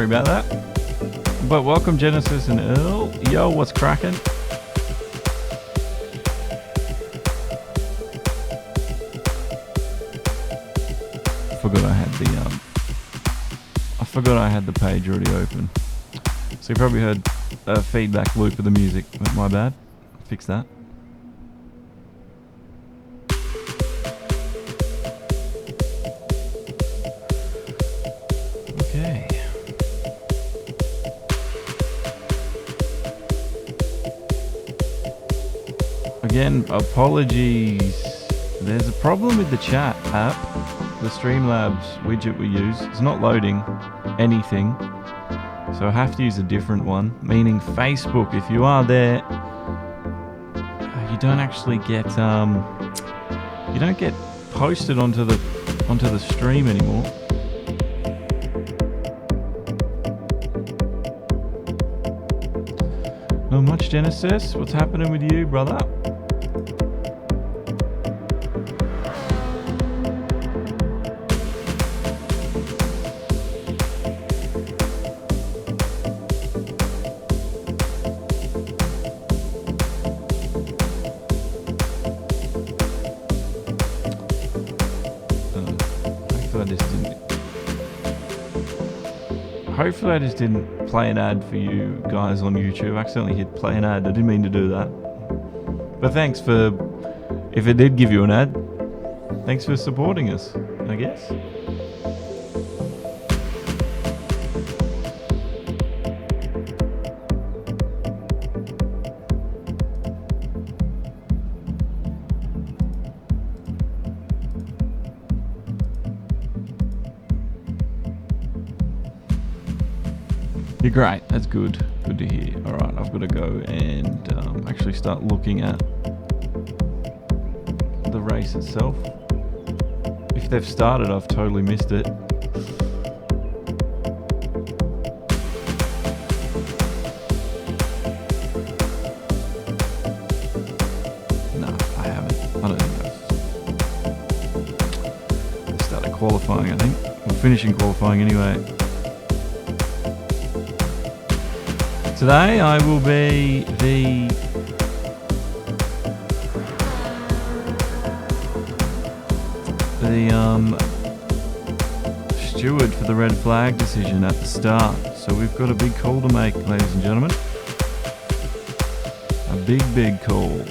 Sorry about that. But welcome Genesis and Earl. Yo, what's cracking? I forgot I had the page already open. So you probably heard a feedback loop of the music. My bad. Fix that. Okay. Again, apologies. There's a problem with the chat app. The Streamlabs widget we use is not loading anything, so I have to use a different one, meaning Facebook. If you are there, you don't actually get you don't get posted onto the stream anymore. Not much, Genesis. What's happening with you, brother? Hopefully I just didn't play an ad for you guys on YouTube. I accidentally hit play an ad. I didn't mean to do that. But thanks for, if it did give you an ad, thanks for supporting us, I guess. You're great. That's good. Good to hear. All right, I've got to go and actually start looking at the race itself. If they've started, I've totally missed it. No, I haven't. I don't think I've started qualifying, I think. We're finishing qualifying anyway. Today I will be the steward for the red flag decision at the start. So we've got a big call to make, ladies and gentlemen. A big call.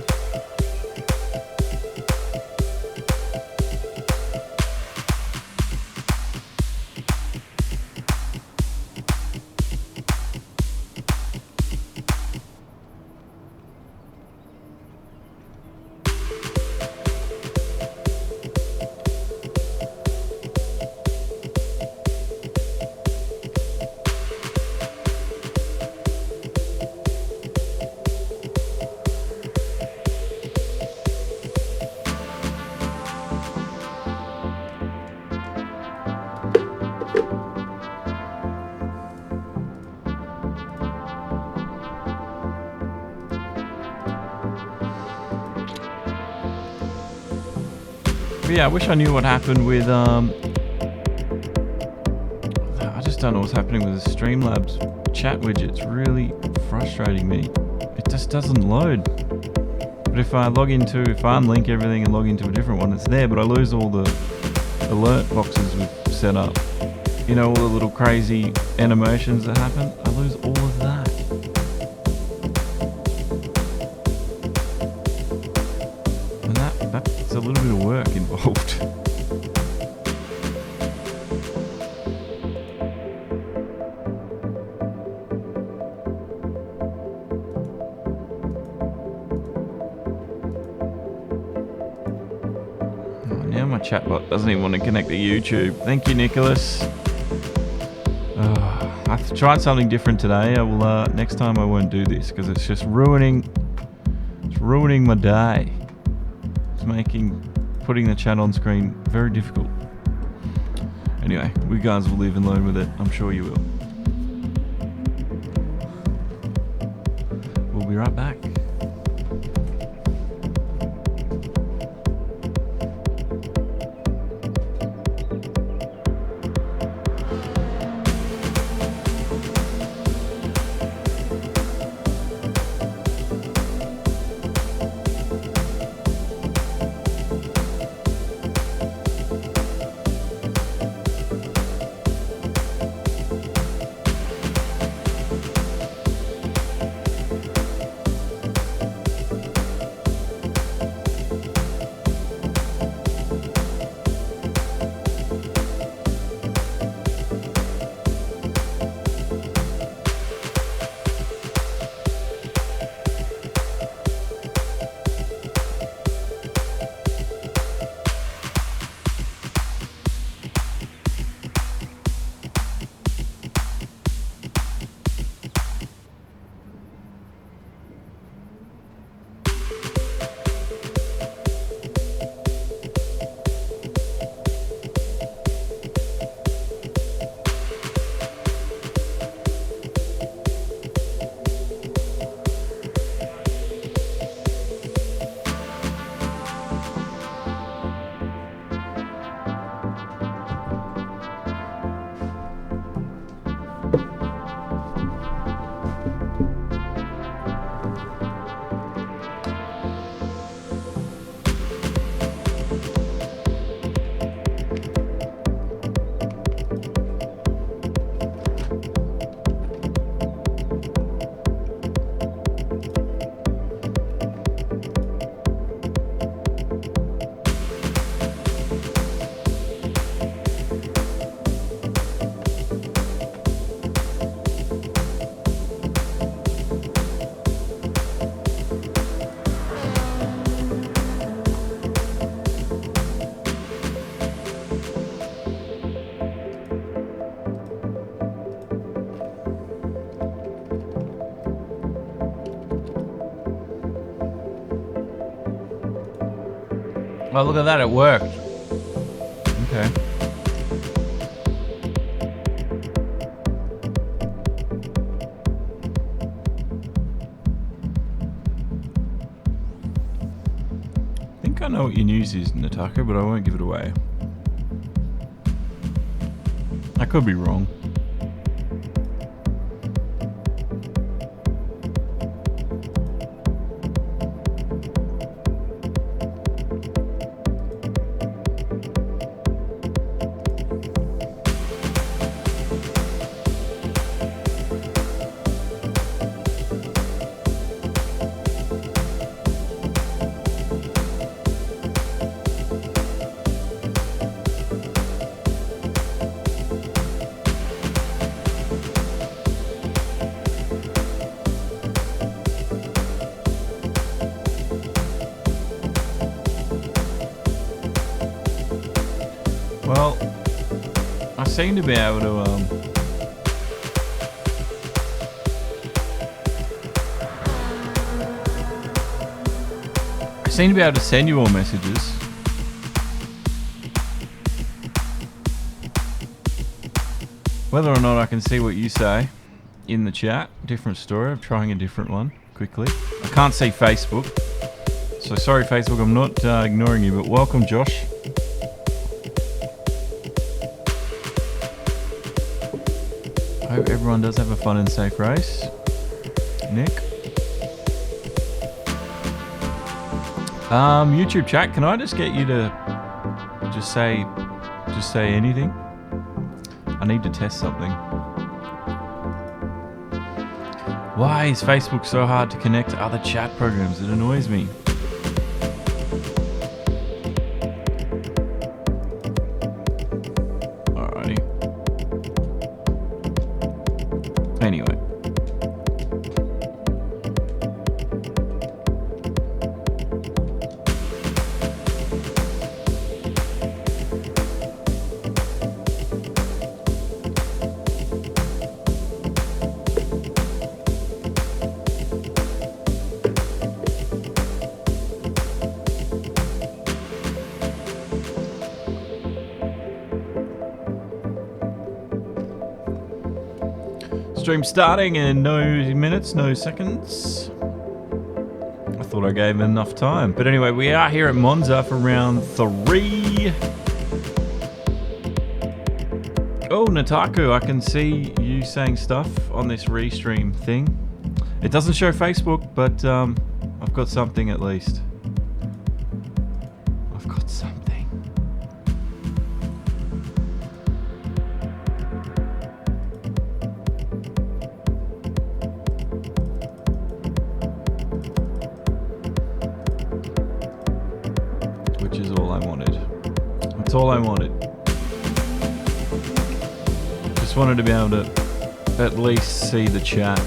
Yeah, I wish I knew what happened with I just don't know what's happening with the Streamlabs chat widget. It's really frustrating me. It just doesn't load. But if I unlink everything and log into a different one, it's there, but I lose all the alert boxes we've set up. You know, all the little crazy animations that happen? I lose all of that. That's a little bit of work involved. Oh, now my chatbot doesn't even want to connect to YouTube. Thank you, Nicholas. I've tried something different today. I will. Next time I won't do this because it's just ruining my day. Making putting the chat on screen very difficult. Anyway, we guys will live and learn with it. I'm sure you will. We'll be right back. Oh, look at that, it worked. Okay. I think I know what your news is, Nataka, but I won't give it away. I could be wrong. Well, I seem to be able to send you all messages. Whether or not I can see what you say in the chat, different story. I'm trying a different one quickly. I can't see Facebook, so sorry Facebook, I'm not ignoring you, but welcome Josh. I hope everyone does have a fun and safe race. Nick. YouTube chat, can I just get you to just say anything? I need to test something. Why is Facebook so hard to connect to other chat programs? It annoys me. Alrighty. Anyway. Stream starting in no minutes, no seconds. I thought I gave enough time. But anyway, we are here at Monza for round 3. Oh, Nataku, I can see you saying stuff on this restream thing. It doesn't show Facebook, but I've got something at least. I've got something. Which is all I wanted. That's all I wanted. Just wanted to be able to at least see the chat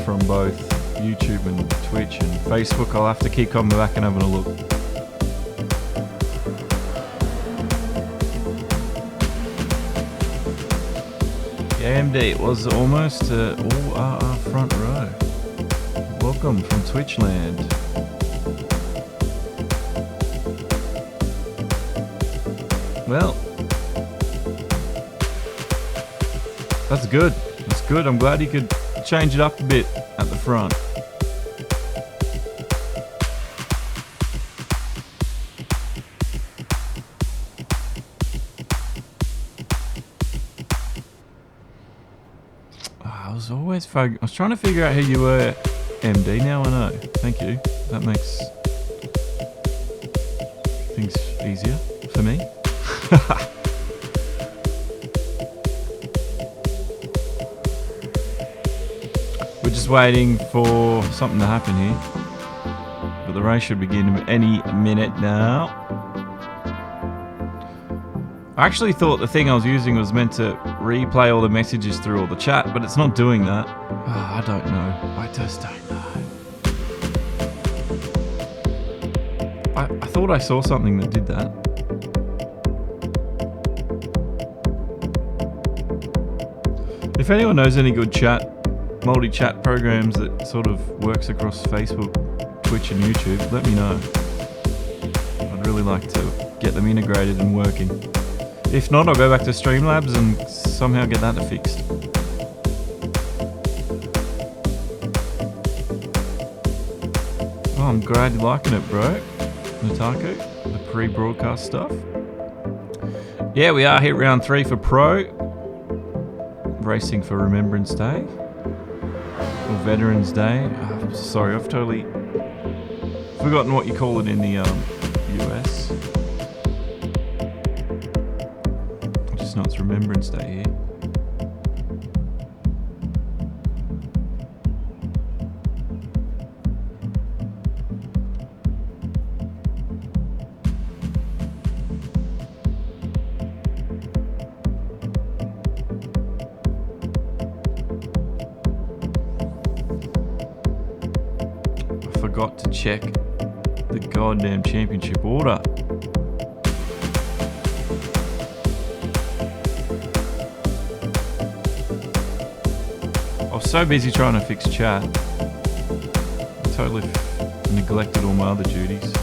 from both YouTube and Twitch and Facebook. I'll have to keep coming back and having a look. Yeah, MD, it was almost all our front row. Welcome from Twitchland. Well, that's good. That's good. I'm glad you could change it up a bit at the front. I was always I was trying to figure out who you were, MD. Now I know. Thank you. That makes things easier for me. We're just waiting for something to happen here, but the race should begin any minute now. I actually thought the thing I was using was meant to replay all the messages through all the chat, but it's not doing that. Oh, I don't know. I just don't know. I thought I saw something that did that. If anyone knows any good multi-chat programs that sort of works across Facebook, Twitch and YouTube, let me know. I'd I'd really like to get them integrated and working. If not, I'll go back to Streamlabs and somehow get that fixed. Oh, I'm glad you're liking it, bro. Nataku, the pre-broadcast stuff. Yeah, we are hit round 3 for Pro. Racing for Remembrance Day. Or Veterans Day. Oh, sorry, I've totally forgotten what you call it in the US. I just know it's Remembrance Day here. Forgot to check the goddamn championship order. I was so busy trying to fix chat. I totally neglected all my other duties.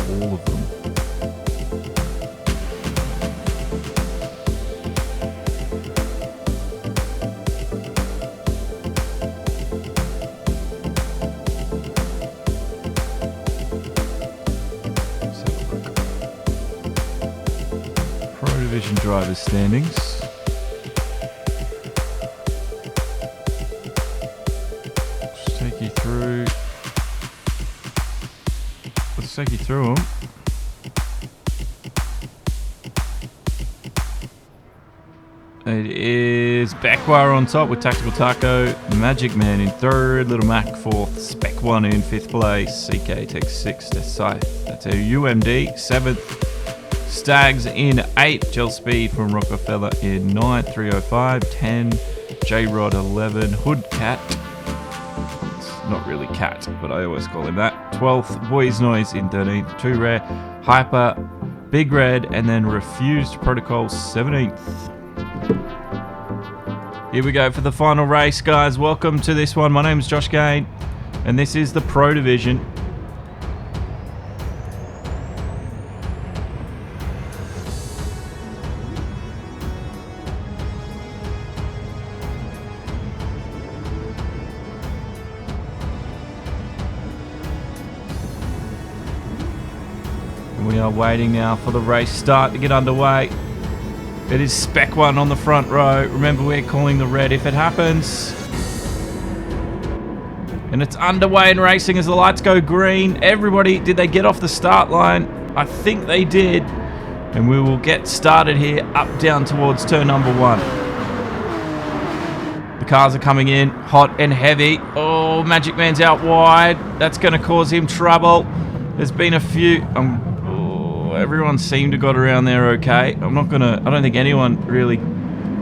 All of them. Division drivers standings. Just take you through. Let's take you through them. It is Beckwar on top with Tactical Taco, Magic Man in 3rd, Little Mac 4th, Spec 1 in 5th place, CK takes 6th, that's Scythe. That's our UMD 7th. Stags in 8, Gel Speed from Rockefeller in 9, 305, 10, J-Rod 11, Hood Cat, it's not really Cat, but I always call him that, 12th, Boys Noise in 13th, 2 Rare, Hyper, Big Red, and then Refused Protocol 17th. Here we go for the final race, guys. Welcome to this one. My name is Josh Gahan, and this is the Pro Division. We are waiting now for the race start to get underway. It is Spec 1 on the front row. Remember, we're calling the red if it happens. And it's underway and racing as the lights go green. Everybody, did they get off the start line? I think they did. And we will get started here up down towards turn number 1. The cars are coming in hot and heavy. Oh, Magic Man's out wide. That's going to cause him trouble. There's been a few... everyone seemed to got around there okay. I don't think anyone really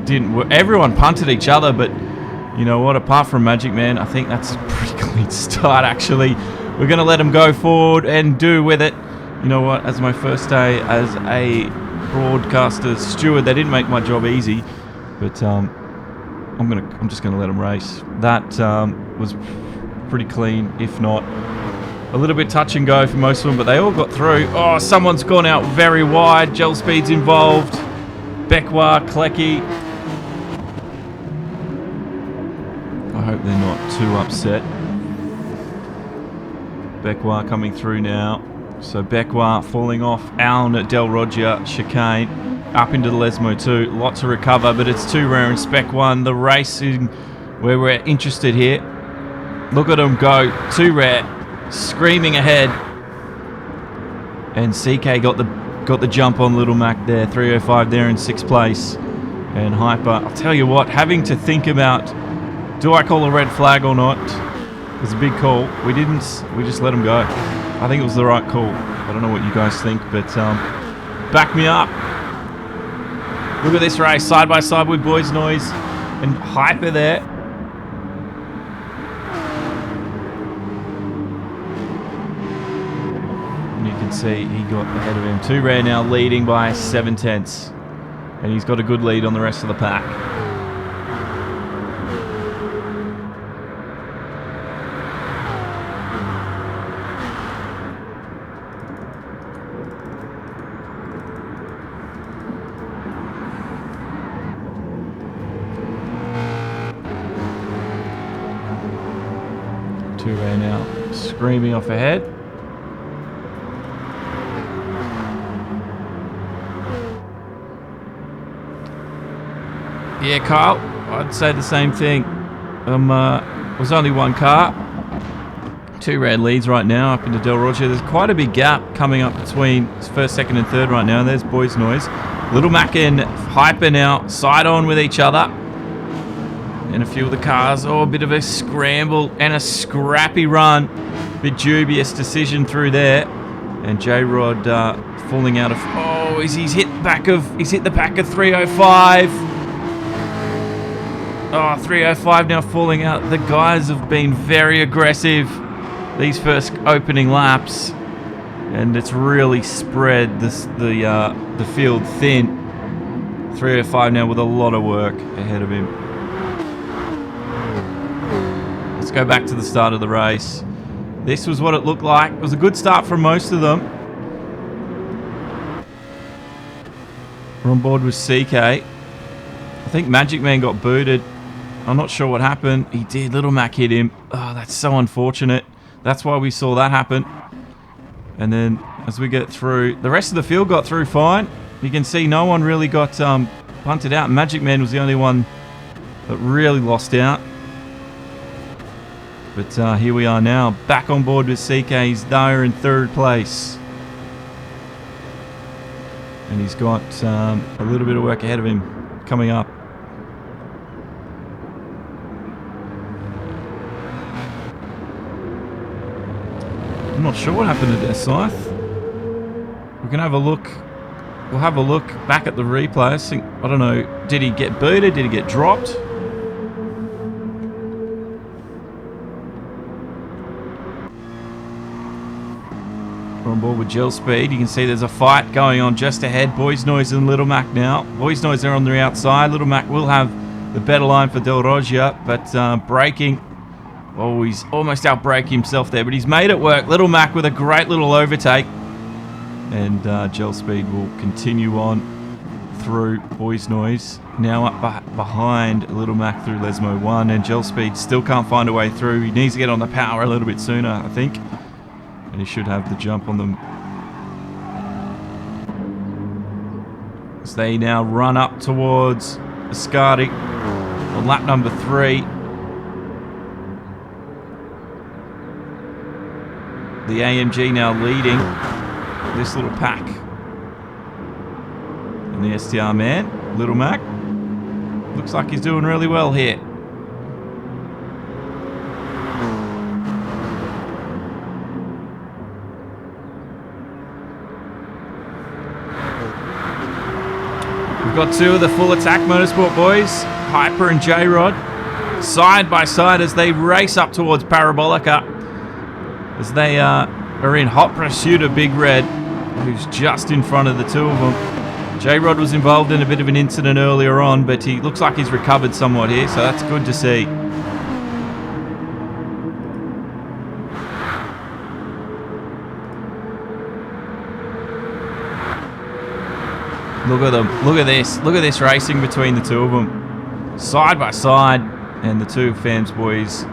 didn't. Everyone punted each other, but you know what? Apart from Magic Man, I think that's a pretty clean start, actually. We're going to let him go forward and do with it. You know what? As my first day as a broadcaster steward, they didn't make my job easy, but I'm just going to let him race. That was pretty clean, if not a little bit touch and go for most of them, but they all got through. Oh, someone's gone out very wide. Gel Speed's involved. Beckwar, Klecky. I hope they're not too upset. Beckwar coming through now. So Beckwar falling off. Aln at Del Roger, chicane. Up into the Lesmo 2. Lot to recover, but it's 2 Rare and Spec 1. The racing where we're interested here. Look at them go. 2 Rare. Screaming ahead, and CK got the jump on Little Mac there. 305 there in 6th place, and Hyper. I'll tell you what, having to think about, do I call a red flag or not? It was a big call. We just let him go. I think it was the right call. I don't know what you guys think, but back me up. Look at this race, side by side with Boys Noise and Hyper there. See, he got ahead of him. 2 Rare now leading by 7/10, and he's got a good lead on the rest of the pack. Two rare now, screaming off ahead. Yeah, Kyle, I'd say the same thing. It was only one car. Two red leads right now up into Del Roger. There's quite a big gap coming up between first, second and third right now. There's Boys Noise. Little Mac and Hyper now side on with each other. And a few of the cars. Oh, a bit of a scramble and a scrappy run. Bit dubious decision through there. And J-Rod falling out of... Oh, he's hit the back of 305. Oh, 305 now falling out. The guys have been very aggressive these first opening laps, and it's really spread the field thin. 305 now with a lot of work ahead of him. Let's go back to the start of the race. This was what it looked like. It was a good start from most of them. We're on board with CK. I think Magic Man got booted. I'm not sure what happened. He did. Little Mac hit him. Oh, that's so unfortunate. That's why we saw that happen. And then as we get through, the rest of the field got through fine. You can see no one really got punted out. Magic Man was the only one that really lost out. But here we are now, back on board with CK. He's there in third place. And he's got a little bit of work ahead of him coming up. I'm not sure what happened to their Scythe. We can have a look. We'll have a look back at the replay. I don't know. Did he get booted? Did he get dropped? We're on board with Gel Speed. You can see there's a fight going on just ahead. Boys Noise and Little Mac now. Boys Noise are on the outside. Little Mac will have the better line for Del Roger, but braking. Oh, he's almost out-braking himself there, but he's made it work. Little Mac with a great little overtake. And Gel Speed will continue on through Boys Noise. Now up behind Little Mac through Lesmo 1, and Gel Speed still can't find a way through. He needs to get on the power a little bit sooner, I think. And he should have the jump on them. As they now run up towards Ascari on lap number 3. The AMG now leading this little pack. And the STR man, Little Mac, looks like he's doing really well here. We've got two of the full attack motorsport boys, Hyper and J-Rod, side by side as they race up towards Parabolica. As they are in hot pursuit of Big Red, who's just in front of the two of them. J-Rod was involved in a bit of an incident earlier on, but he looks like he's recovered somewhat here, so that's good to see. Look at them. Look at this. Look at this racing between the two of them. Side by side, and the two Fams boys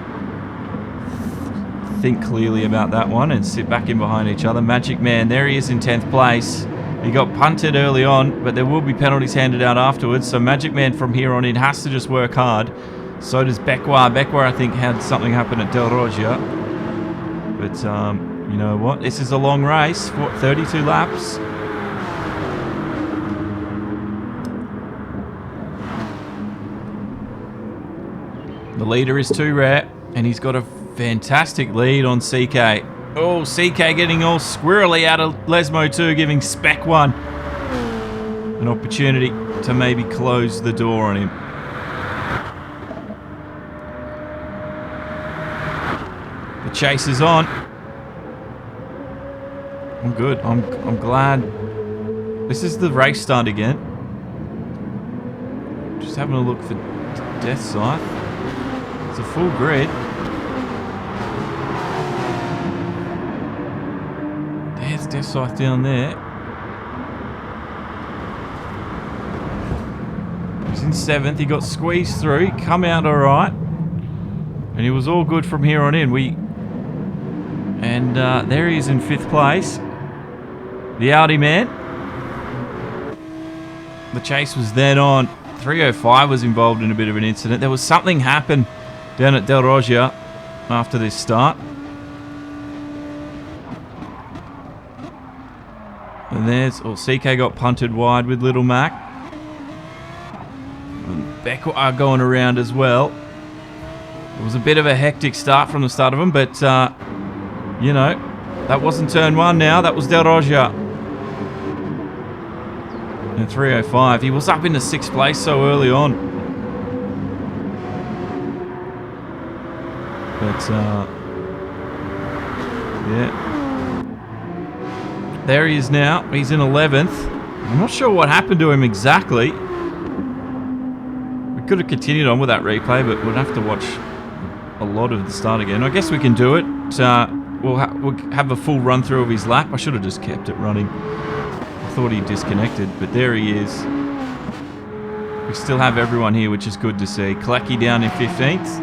think clearly about that one and sit back in behind each other. Magic Man, there he is in 10th place. He got punted early on, but there will be penalties handed out afterwards, so Magic Man from here on in has to just work hard. So does Beckwar. Beckwar, I think, had something happen at Del Roger. But you know what? This is a long race, 32 laps. The leader is Too Rare, and he's got a fantastic lead on CK. Oh, CK getting all squirrely out of Lesmo 2, giving Spec 1 an opportunity to maybe close the door on him. The chase is on. I'm good. I'm glad. This is the race start again. Just having a look for Death Scythe. It's a full grid. There's Death Scythe down there. He's in 7th. He got squeezed through. Come out all right. And he was all good from here on in. And there he is in 5th place. The Audi man. The chase was then on. 305 was involved in a bit of an incident. There was something happened down at Del Rogia after this start. And there's... CK got punted wide with Little Mac. And Beckwar going around as well. It was a bit of a hectic start from the start of them, but, you know, that wasn't turn 1 now. That was Del Rogia. And 305. He was up in the 6th place so early on. But, yeah. There he is now. He's in 11th. I'm not sure what happened to him exactly. We could have continued on with that replay, but we'd have to watch a lot of the start again. I guess we can do it. We'll have a full run through of his lap. I should have just kept it running. I thought he disconnected, but there he is. We still have everyone here, which is good to see. Klecky down in 15th.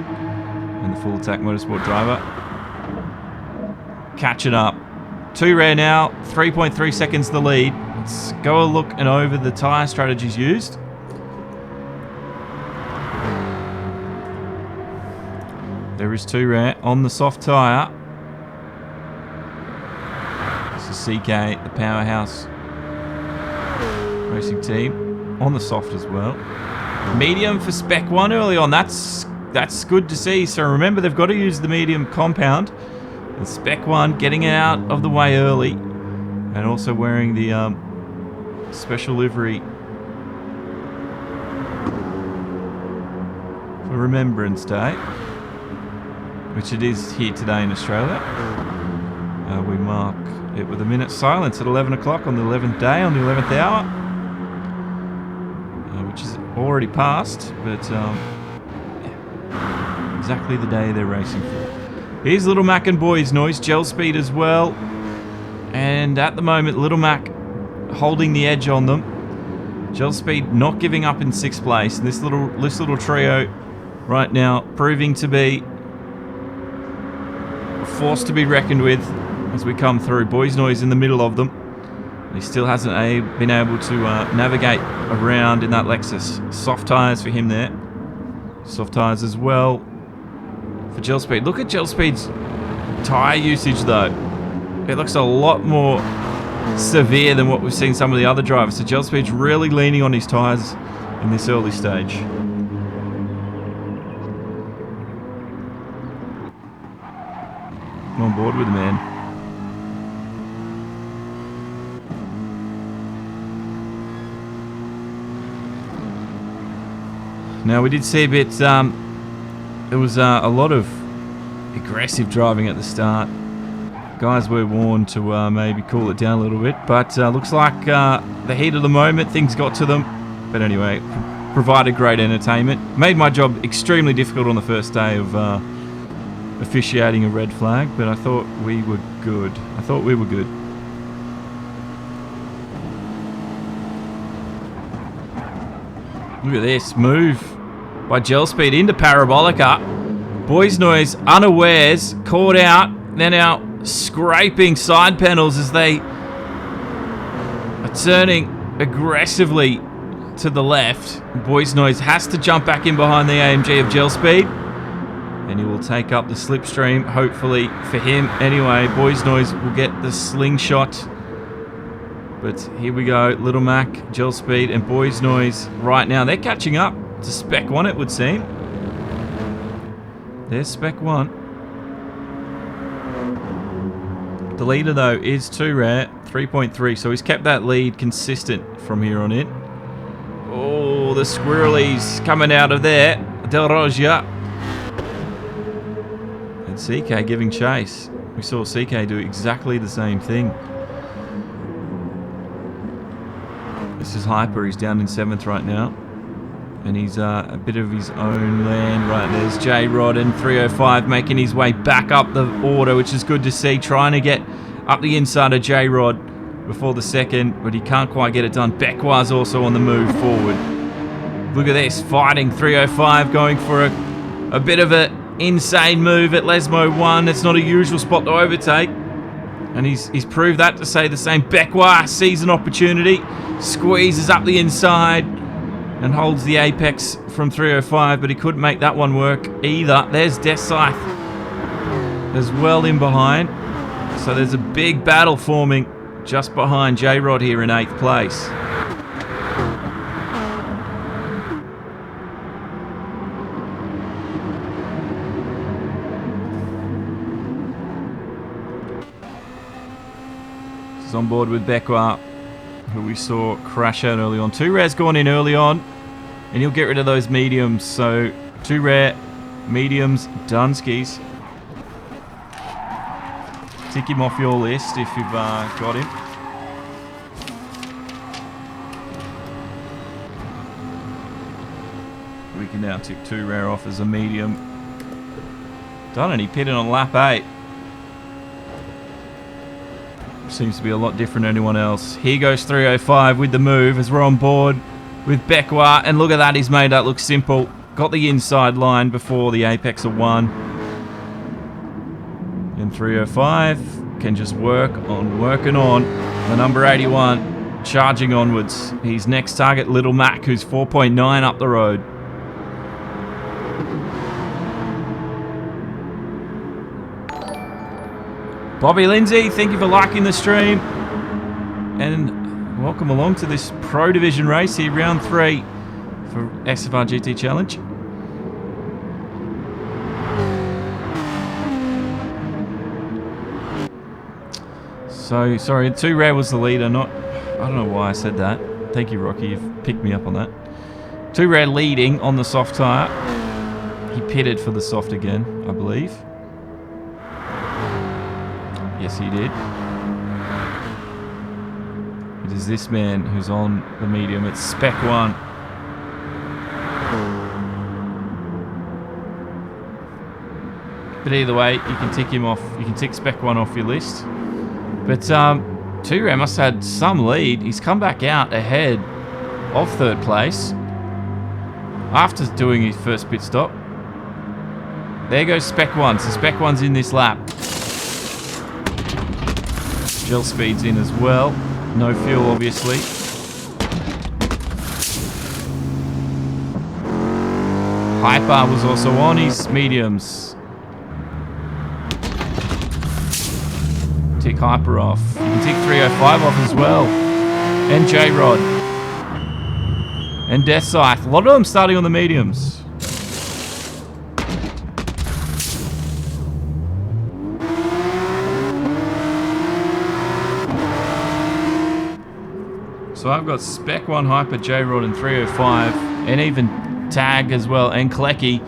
And the Full Attack Motorsport driver. Catching up. 2 rare now. 3.3 seconds the lead. Let's go a look and over the tyre strategies used. There is 2 rare on the soft tyre. This is CK, the powerhouse racing team, on the soft as well. Medium for Spec 1 early on. That's good to see. So remember, they've got to use the medium compound. The Spec 1 getting it out of the way early, and also wearing the special livery for Remembrance Day, which it is here today in Australia. We mark it with a minute's silence at 11 o'clock on the 11th day, on the 11th hour, which is already passed, but yeah, exactly the day they're racing for. Here's Little Mac and Boys Noise, gel speed as well, and at the moment Little Mac holding the edge on them. Gel speed not giving up in 6th place, and this little trio right now proving to be a force to be reckoned with as we come through. Boys Noise in the middle of them. He still hasn't been able to navigate around in that Lexus. Soft tyres for him there. Soft tyres as well for Gel Speed. Look at Gel Speed's tyre usage though. It looks a lot more severe than what we've seen some of the other drivers. So Gel Speed's really leaning on his tyres in this early stage. I'm on board with the man. Now we did see a bit, there was a lot of aggressive driving at the start. Guys were warned to maybe cool it down a little bit, but looks like the heat of the moment, things got to them. But anyway, provided great entertainment. Made my job extremely difficult on the first day of officiating a red flag, but I thought we were good. Look at this move by Gel Speed into Parabolica. Boys Noise unawares, caught out. They're now scraping side panels as they are turning aggressively to the left. Boys Noise has to jump back in behind the AMG of Gel Speed, and he will take up the slipstream, hopefully for him. Anyway, Boys Noise will get the slingshot. But here we go, Little Mac, Gel Speed, and Boys Noise right now. They're catching up to Spec 1, it would seem. There's Spec 1. The leader, though, is too rare, 3.3. So he's kept that lead consistent from here on in. Oh, the squirrelies coming out of there. Del Rogia. And CK giving chase. We saw CK do exactly the same thing. This is Hyper. He's down in 7th right now. And he's a bit of his own land. Right, there's J-Rod and 305 making his way back up the order, which is good to see. Trying to get up the inside of J-Rod before the second, but he can't quite get it done. Beckwar's also on the move forward. Look at this, fighting 305, going for a bit of a insane move at Lesmo 1. It's not a usual spot to overtake. And he's proved that to say the same. Becquart sees an opportunity, squeezes up the inside, and holds the apex from 305, but he couldn't make that one work either. There's Deathscythe as well in behind. So there's a big battle forming just behind J-Rod here in 8th place. He's on board with Becquart, who we saw crash out early on. 2 rare's gone in early on, and he'll get rid of those mediums. So 2 rare, mediums, Dunskies. Tick him off your list if you've got him. We can now tick 2 rare off as a medium. Done, and he pitted on lap 8. Seems to be a lot different than anyone else. Here goes 305 with the move as we're on board with Becquart. And look at that, he's made that look simple. Got the inside line before the apex of 1. And 305 can just work on working on. The number 81 charging onwards. His next target, Little Mac, who's 4.9 up the road. Bobby Lindsay, thank you for liking the stream. And welcome along to this Pro Division race here, round 3 for SFR GT Challenge. So, sorry, 2 rare was the leader, not... I don't know why I said that. Thank you, Rocky, you've picked me up on that. 2 rare leading on the soft tyre. He pitted for the soft again, I believe. Yes, he did. It is this man who's on the medium. It's Spec 1. But either way, you can tick him off. You can tick Spec 1 off your list. But 2 rare must have had some lead. He's come back out ahead of 3rd place after doing his first pit stop. There goes Spec 1. So Spec 1's in this lap. Gel speed's in as well. No fuel, obviously. Hyper was also on his mediums. Tick Hyper off. You can tick 305 off as well. And J-Rod. And Deathscythe. A lot of them starting on the mediums. So I've got Spec 1, Hyper, J-Rod, and 305, and even Tag as well, and Klecky.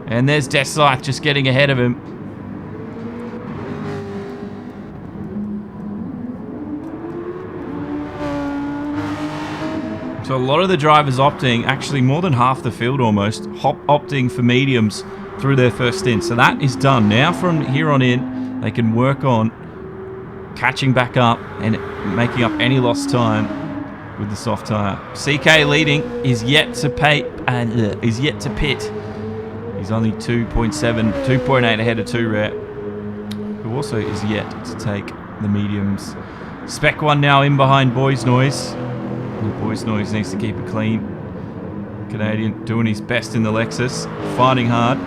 And there's Deathscythe just getting ahead of him. So a lot of the drivers opting, actually more than half the field almost, opting for mediums through their first stint. So that is done. Now from here on in, they can work on catching back up and making up any lost time with the soft tyre. CK leading is yet to pit. He's only 2.8 ahead of 2 rare, who also is yet to take the mediums. Spec 1 now in behind Boys Noise. And Boys Noise needs to keep it clean. Canadian doing his best in the Lexus, fighting hard.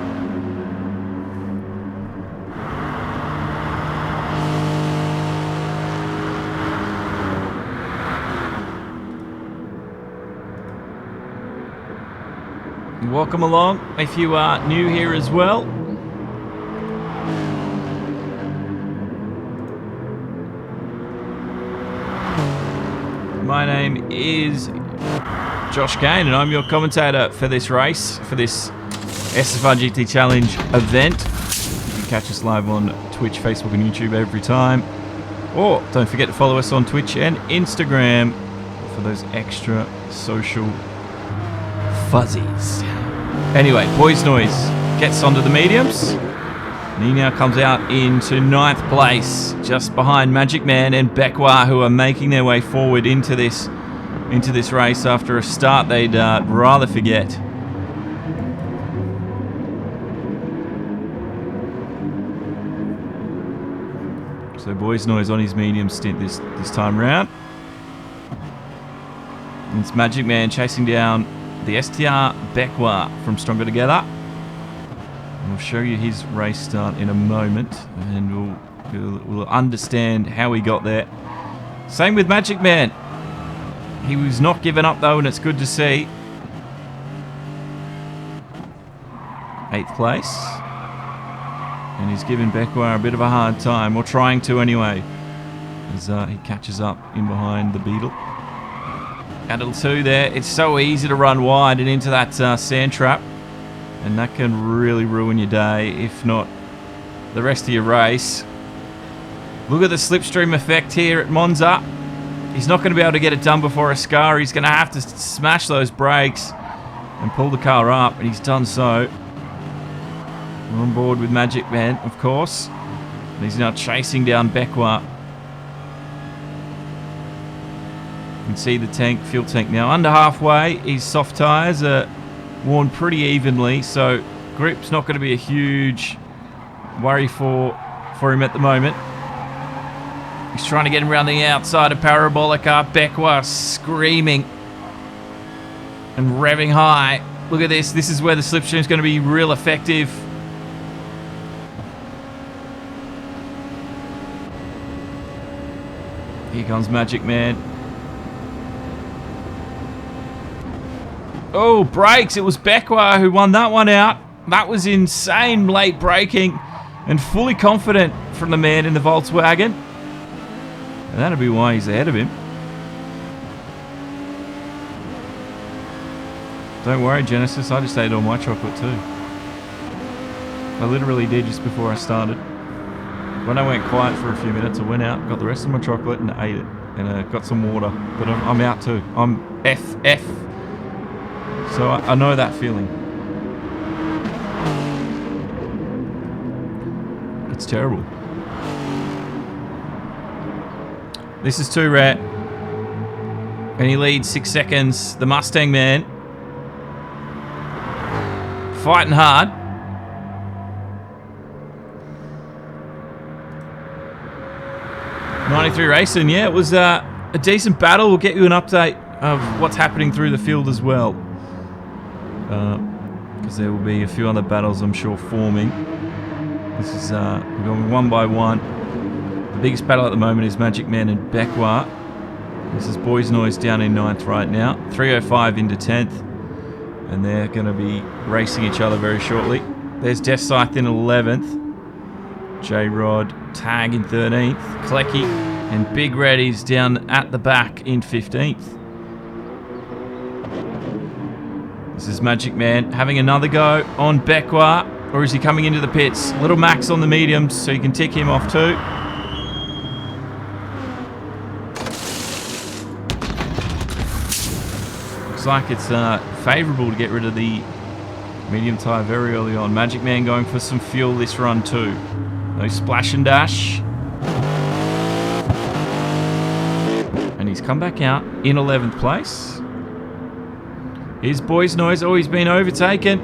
Welcome along if you are new here as well. My name is Josh Gahan and I'm your commentator for this race, for this SFR GT Challenge event. You can catch us live on Twitch, Facebook and YouTube every time. Or don't forget to follow us on Twitch and Instagram for those extra social fuzzies. Anyway, Boys Noise gets onto the mediums. And he now comes out into 9th place, just behind Magic Man and Becquart, who are making their way forward into this race after a start they'd rather forget. So Boys Noise on his medium stint this time round. And it's Magic Man chasing down the STR Becwa from Stronger Together. And we'll show you his race start in a moment, and we'll understand how he got there. Same with Magic Man. He was not giving up though, and it's good to see. 8th place. And he's giving Becwa a bit of a hard time, or trying to anyway, as he catches up in behind the Beetle. Cattle 2 there. It's so easy to run wide and into that sand trap, and that can really ruin your day, if not the rest of your race. Look at the slipstream effect here at Monza. He's not going to be able to get it done before a scar. He's going to have to smash those brakes and pull the car up, and he's done so. We're on board with Magic Man, of course. And he's now chasing down Becwa. You can see the tank, fuel tank now under halfway. His soft tyres are worn pretty evenly, so grip's not going to be a huge worry for him at the moment. He's trying to get him around the outside of Parabolica. Becwa screaming and revving high. Look at this. This is where the slipstream is going to be real effective. Here comes Magic Man. Oh, brakes. It was Becwa who won that one out. That was insane late braking, and fully confident from the man in the Volkswagen. And that'll be why he's ahead of him. Don't worry, Genesis. I just ate all my chocolate too. I literally did just before I started. When I went quiet for a few minutes, I went out, got the rest of my chocolate and ate it. And got some water. But I'm out too. I'm FF. So I know that feeling. It's terrible. This is too rare. And he leads 6 seconds. The Mustang Man. Fighting hard. '93 Racing, yeah, it was a decent battle. We'll get you an update of what's happening through the field as well. Because there will be a few other battles, I'm sure, forming. This is we're going one by one. The biggest battle at the moment is Magic Man and Becwa. This is Boys Noise down in 9th right now. 305 into 10th. And they're going to be racing each other very shortly. There's Death Scythe in 11th. J-Rod Tag in 13th. Klecky and Big Red is down at the back in 15th. This is Magic Man having another go on Becwa. Or is he coming into the pits? Little Max on the mediums, so you can tick him off too. Looks like it's favourable to get rid of the medium tyre very early on. Magic Man going for some fuel this run too. No splash and dash. And he's come back out in 11th place. Here's Boys Noise. Oh, he's been overtaken.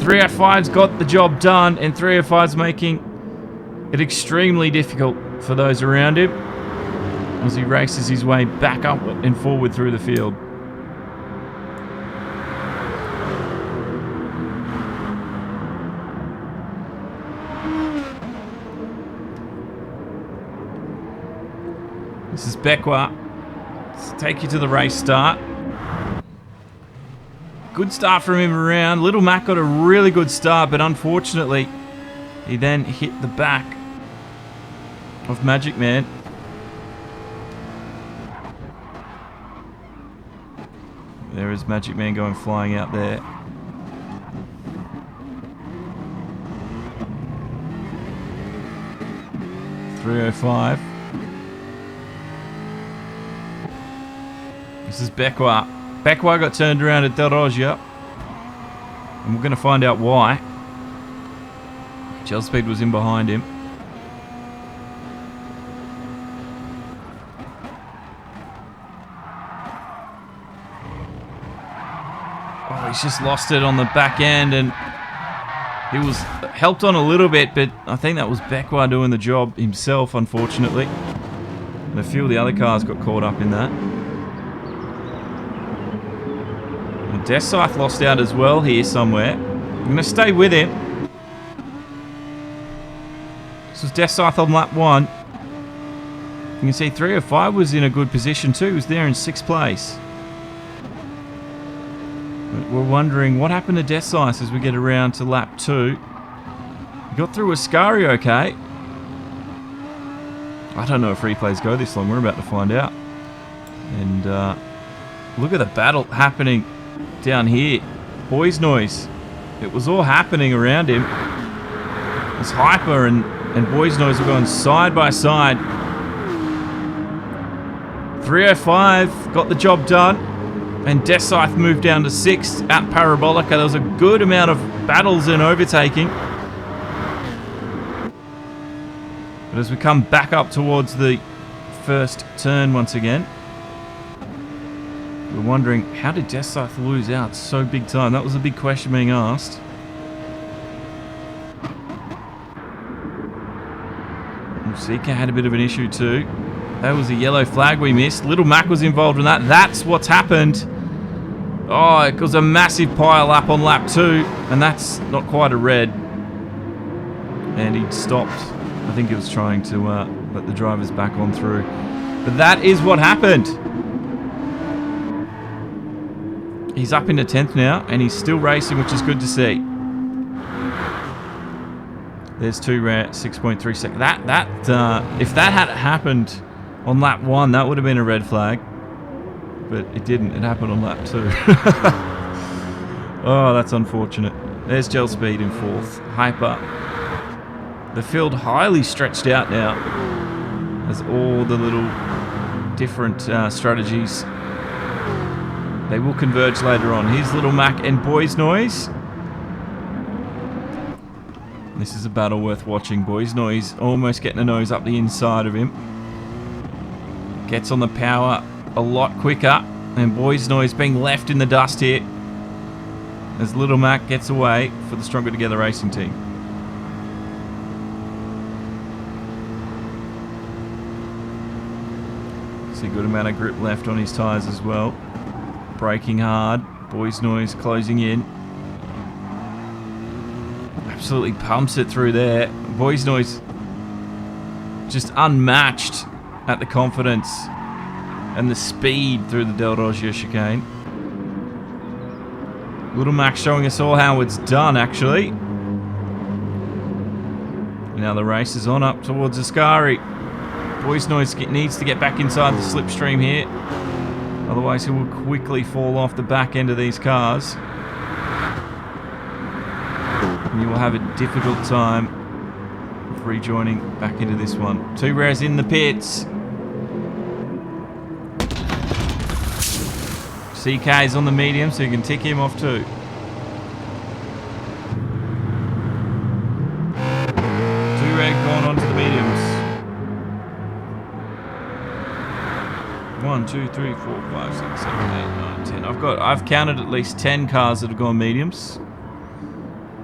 305's got the job done, and 305's making it extremely difficult for those around him as he races his way back up and forward through the field. This is Becwa. Let's take you to the race start. Good start from him around. Little Mac got a really good start, but unfortunately, he then hit the back of Magic Man. There is Magic Man going flying out there. .305. This is Becwa. Becwa got turned around at Del Rogia, and we're going to find out why. Gel Speed was in behind him. Oh, he's just lost it on the back end, and He was helped on a little bit, but I think that was Beckwar doing the job himself, unfortunately. And a few of the other cars got caught up in that. Well, Deathscythe lost out as well here somewhere. I'm going to stay with him. This was Deathscythe on lap 1. You can see 305 was in a good position too. He was there in 6th place. But we're wondering what happened to Deathscythe as we get around to lap 2. He got through Ascari okay. I don't know if replays go this long. We're about to find out. And look at the battle happening down here. Boys Noise. It was all happening around him. It was Hyper and Boys Noise were going side by side. 305 got the job done. And Deathscythe moved down to 6th at Parabolica. There was a good amount of battles and overtaking. But as we come back up towards the first turn once again, we're wondering, how did Deathscythe lose out so big time? That was a big question being asked. Zika had a bit of an issue too. That was a yellow flag we missed. Little Mac was involved in that. That's what's happened. Oh, it was a massive pile up on lap 2, and that's not quite a red. And he stopped. I think he was trying to let the drivers back on through. But that is what happened. He's up into 10th now, and he's still racing, which is good to see. There's 2 rare, 6.3 seconds. If that had happened on lap 1, that would have been a red flag. But it didn't. It happened on lap 2. Oh, that's unfortunate. There's Gel Speed in 4th. Hyper. The field highly stretched out now as all the little different strategies, they will converge later on. Here's Little Mac and Boys Noise. This is a battle worth watching. Boys Noise almost getting a nose up the inside of him. Gets on the power a lot quicker, and Boys Noise being left in the dust here as Little Mac gets away for the Stronger Together Racing Team. See a good amount of grip left on his tyres as well. Braking hard. Boys Noise closing in. Absolutely pumps it through there. Boys Noise just unmatched at the confidence and the speed through the Del Roggio chicane. Little Mac showing us all how it's done, actually. Now the race is on up towards Ascari. Boys Noise needs to get back inside the slipstream here. Otherwise he will quickly fall off the back end of these cars. And you will have a difficult time of rejoining back into this one. 2 rares in the pits. CK is on the medium, so you can tick him off too. Gone onto the mediums. 1, 2, 3, 4, 5, 6, 7, 8, 9, 10. I've counted at least 10 cars that have gone mediums.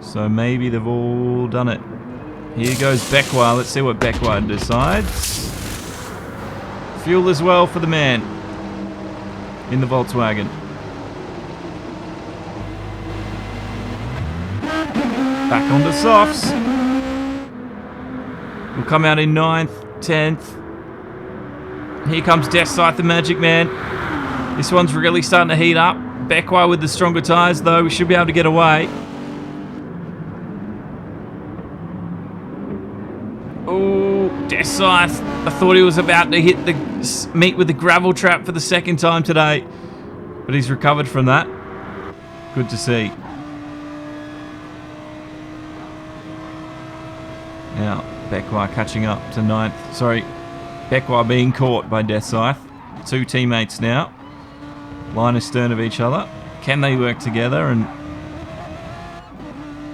So maybe they've all done it. Here goes Beckwar. Let's see what Beckwar decides. Fuel as well for the man in the Volkswagen. Back onto softs. We'll come out in 9th, 10th. Here comes Deathscythe, the Magic Man. This one's really starting to heat up. Beckwar with the stronger tyres, though. We should be able to get away. Oh, Deathscythe. I thought he was about to meet with the gravel trap for the 2nd time today. But he's recovered from that. Good to see. Now, Beckwar catching up to 9th. Sorry, Beckwar being caught by Deathscythe. 2 teammates now. Line astern of each other. Can they work together and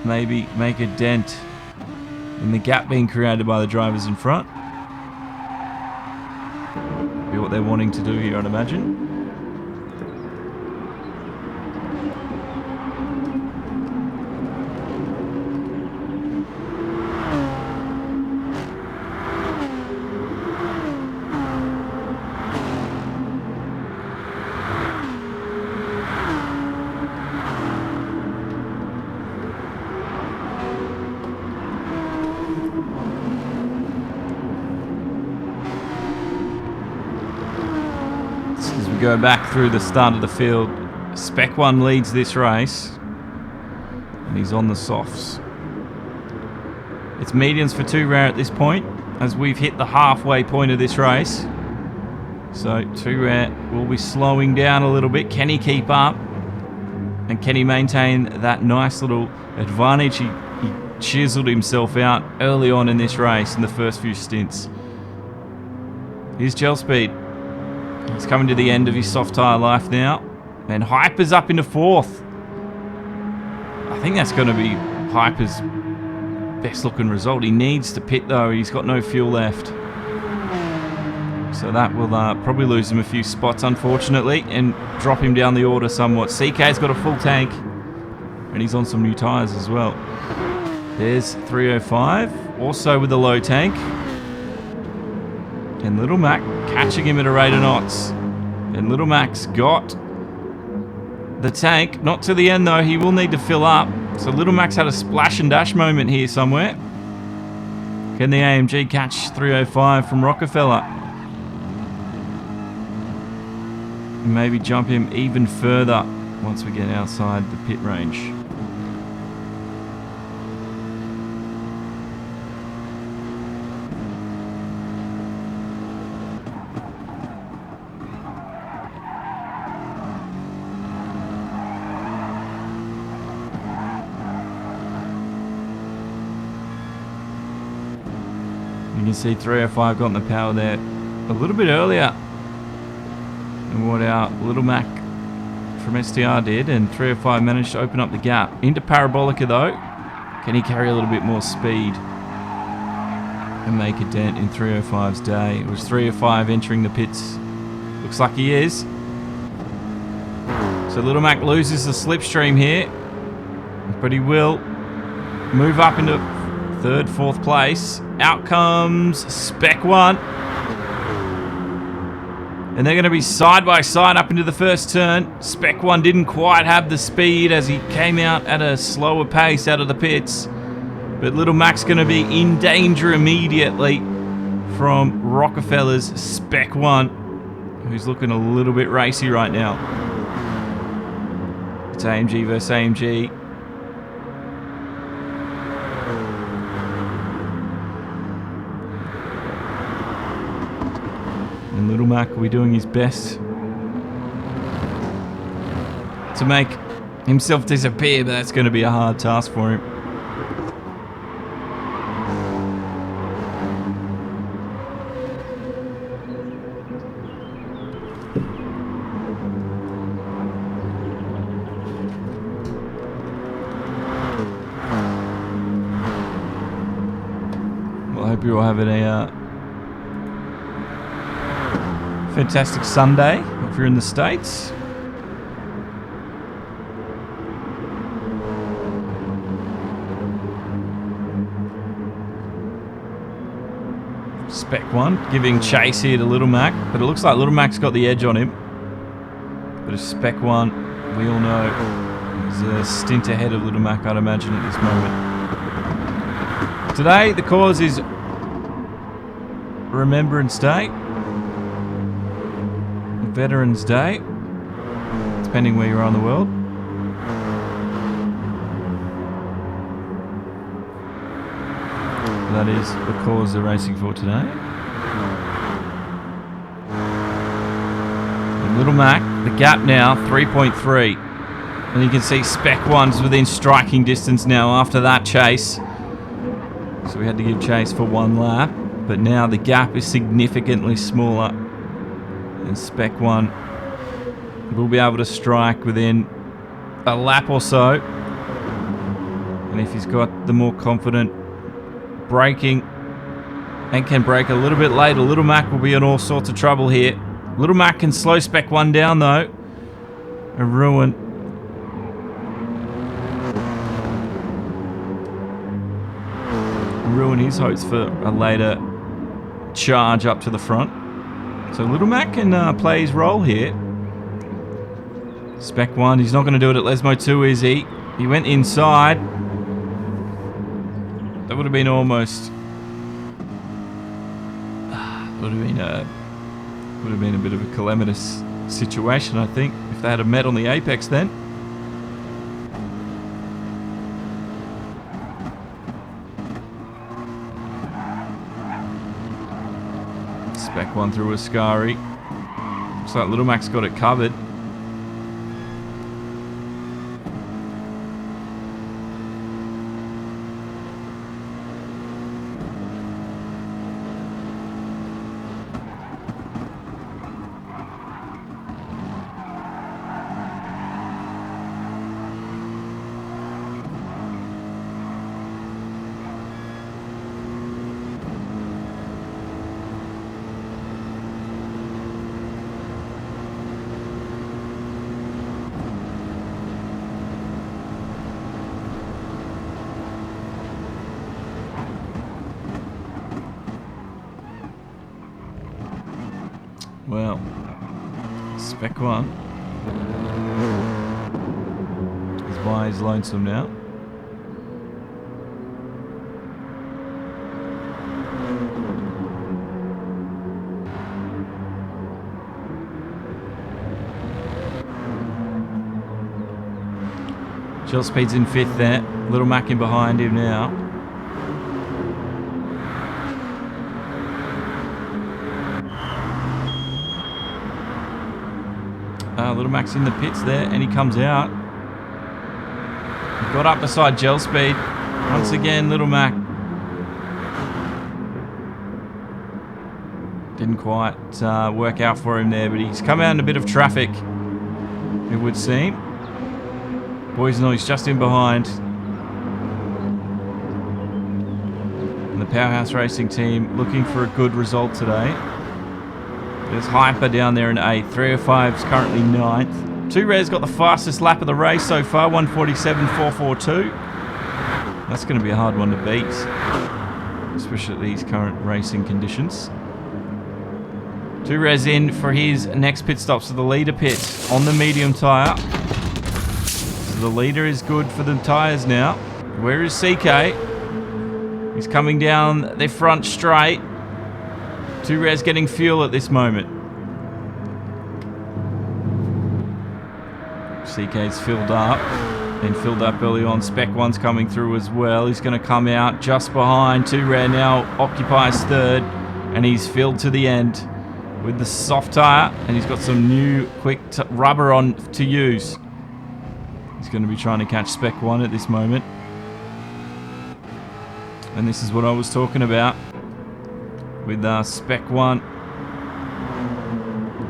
maybe make a dent in the gap being created by the drivers in front? Be what they're wanting to do here, I'd imagine. go back through the start of the field. Spec 1 leads this race, and he's on the softs. It's mediums for 2 rare at this point, as we've hit the halfway point of this race. So 2 rare will be slowing down a little bit. Can he keep up? And can he maintain that nice little advantage he chiseled himself out early on in this race in the first few stints? Here's Gel Speed. He's coming to the end of his soft tyre life now. And Hyper's up into 4th. I think that's going to be Hyper's best looking result. He needs to pit though. He's got no fuel left. So that will probably lose him a few spots, unfortunately, and drop him down the order somewhat. CK's got a full tank, and he's on some new tyres as well. There's 305, also with a low tank. And Little Mac catching him at a rate of knots. And Little Mac's got the tank. Not to the end, though. He will need to fill up. So Little Mac's had a splash and dash moment here somewhere. Can the AMG catch 305 from Rockefeller? Maybe jump him even further once we get outside the pit range. You can see 305 got in the power there a little bit earlier than what our Little Mac from STR did, and 305 managed to open up the gap. Into Parabolica though. Can he carry a little bit more speed and make a dent in 305's day? It was 305 entering the pits. Looks like he is. So Little Mac loses the slipstream here, but he will move up into 3rd, 4th place. Out comes Spec 1. And they're going to be side by side up into the first turn. Spec 1 didn't quite have the speed as he came out at a slower pace out of the pits. But Little Mac's going to be in danger immediately from Rockefeller's Spec 1, who's looking a little bit racy right now. It's AMG versus AMG. And Little Mac will be doing his best to make himself disappear, but that's going to be a hard task for him. Well, I hope you're all having a fantastic Sunday if you're in the States. Spec 1 giving chase here to Little Mac, but it looks like Little Mac's got the edge on him. But it's Spec 1, we all know, is a stint ahead of Little Mac, I'd imagine, at this moment. Today, the cause is Remembrance Day. Veterans Day, depending where you are in the world. That is the cause they're racing for today. And Little Mac, the gap now, 3.3. And you can see Spec 1's within striking distance now after that chase. So we had to give chase for 1 lap, but now the gap is significantly smaller. And Spec 1 will be able to strike within a lap or so. And if he's got the more confident braking and can brake a little bit later, Little Mac will be in all sorts of trouble here. Little Mac can slow Spec 1 down though and ruin his hopes for a later charge up to the front. So Little Mac can play his role here. Spec 1, he's not going to do it at Lesmo 2, is he? He went inside. That would have been almost... would have been a bit of a calamitous situation, I think, if they had met on the apex then. Spec 1 through Ascari. Looks like Little Mac's got it covered. Well, Spec 1 is by his lonesome now. Gel Speed's in 5th there. Little Mac in behind him now. Little Mac's in the pits there, and he comes out. He got up beside Gel Speed. Once again, Little Mac didn't quite work out for him there, but he's come out in a bit of traffic, it would seem. Boys Noise just in behind. And the Powerhouse Racing team looking for a good result today. There's Hyper down there in 8th. 305's currently 9th. 2 Rare's got the fastest lap of the race so far, 147.442. That's going to be a hard one to beat, especially at these current racing conditions. 2 Rare's in for his next pit stop, so the leader pits on the medium tyre. So the leader is good for the tyres now. Where is CK? He's coming down the front straight. 2 Rare's getting fuel at this moment. CK's filled up. And filled up early on. Spec 1's coming through as well. He's going to come out just behind. 2 Rare now occupies 3rd. And he's filled to the end with the soft tyre. And he's got some new quick rubber on to use. He's going to be trying to catch Spec 1 at this moment. And this is what I was talking about with Spec 1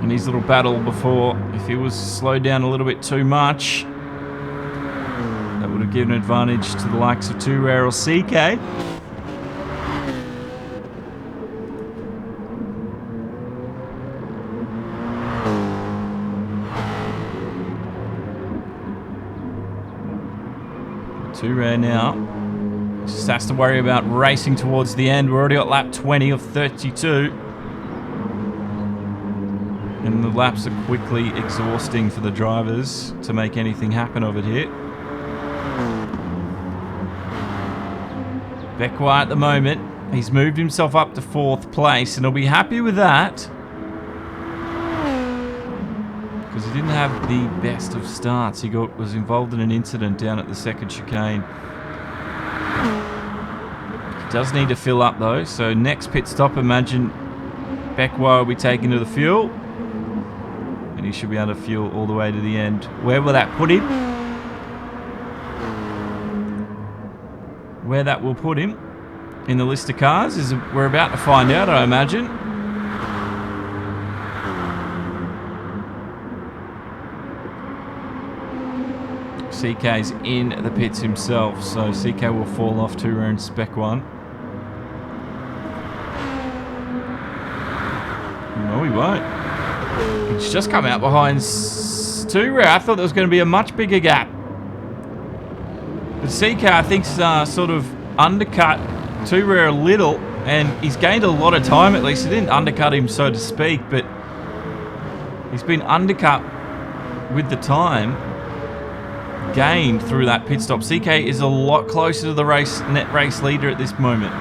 and his little battle before. If he was slowed down a little bit too much, that would have given advantage to the likes of 2 Rare or CK. But 2 Rare now just has to worry about racing towards the end. We're already at lap 20 of 32. And the laps are quickly exhausting for the drivers to make anything happen of it here. Beckwar at the moment, he's moved himself up to 4th place, and he'll be happy with that. Because he didn't have the best of starts. He was involved in an incident down at the 2nd chicane. Does need to fill up though, so next pit stop, imagine Beckwar will be taken to the fuel, and he should be able to fuel all the way to the end. Where will that put him? Where that will put him in the list of cars is we're about to find out, I imagine. CK's in the pits himself, so CK will fall off 2 Rare and Spec 1. No, he won't. He's just come out behind 2 Rare. I thought there was going to be a much bigger gap. But CK, I think, sort of undercut 2 Rare a little, and he's gained a lot of time at least. He didn't undercut him, so to speak, but he's been undercut with the time gained through that pit stop. CK is a lot closer to the net race leader at this moment.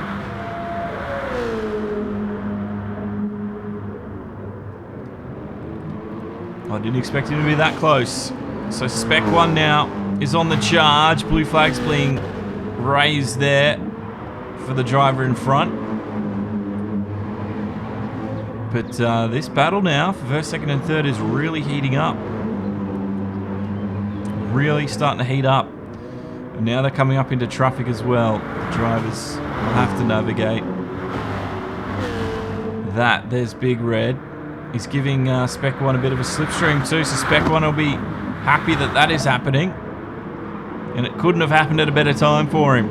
I didn't expect him to be that close. So Spec 1 now is on the charge. Blue flag's being raised there for the driver in front. But this battle now for first, second and third is really heating up. Really starting to heat up. And now they're coming up into traffic as well. The drivers will have to navigate that. There's Big Red. He's giving Spec 1 a bit of a slipstream too, so Spec 1 will be happy that that is happening. And it couldn't have happened at a better time for him.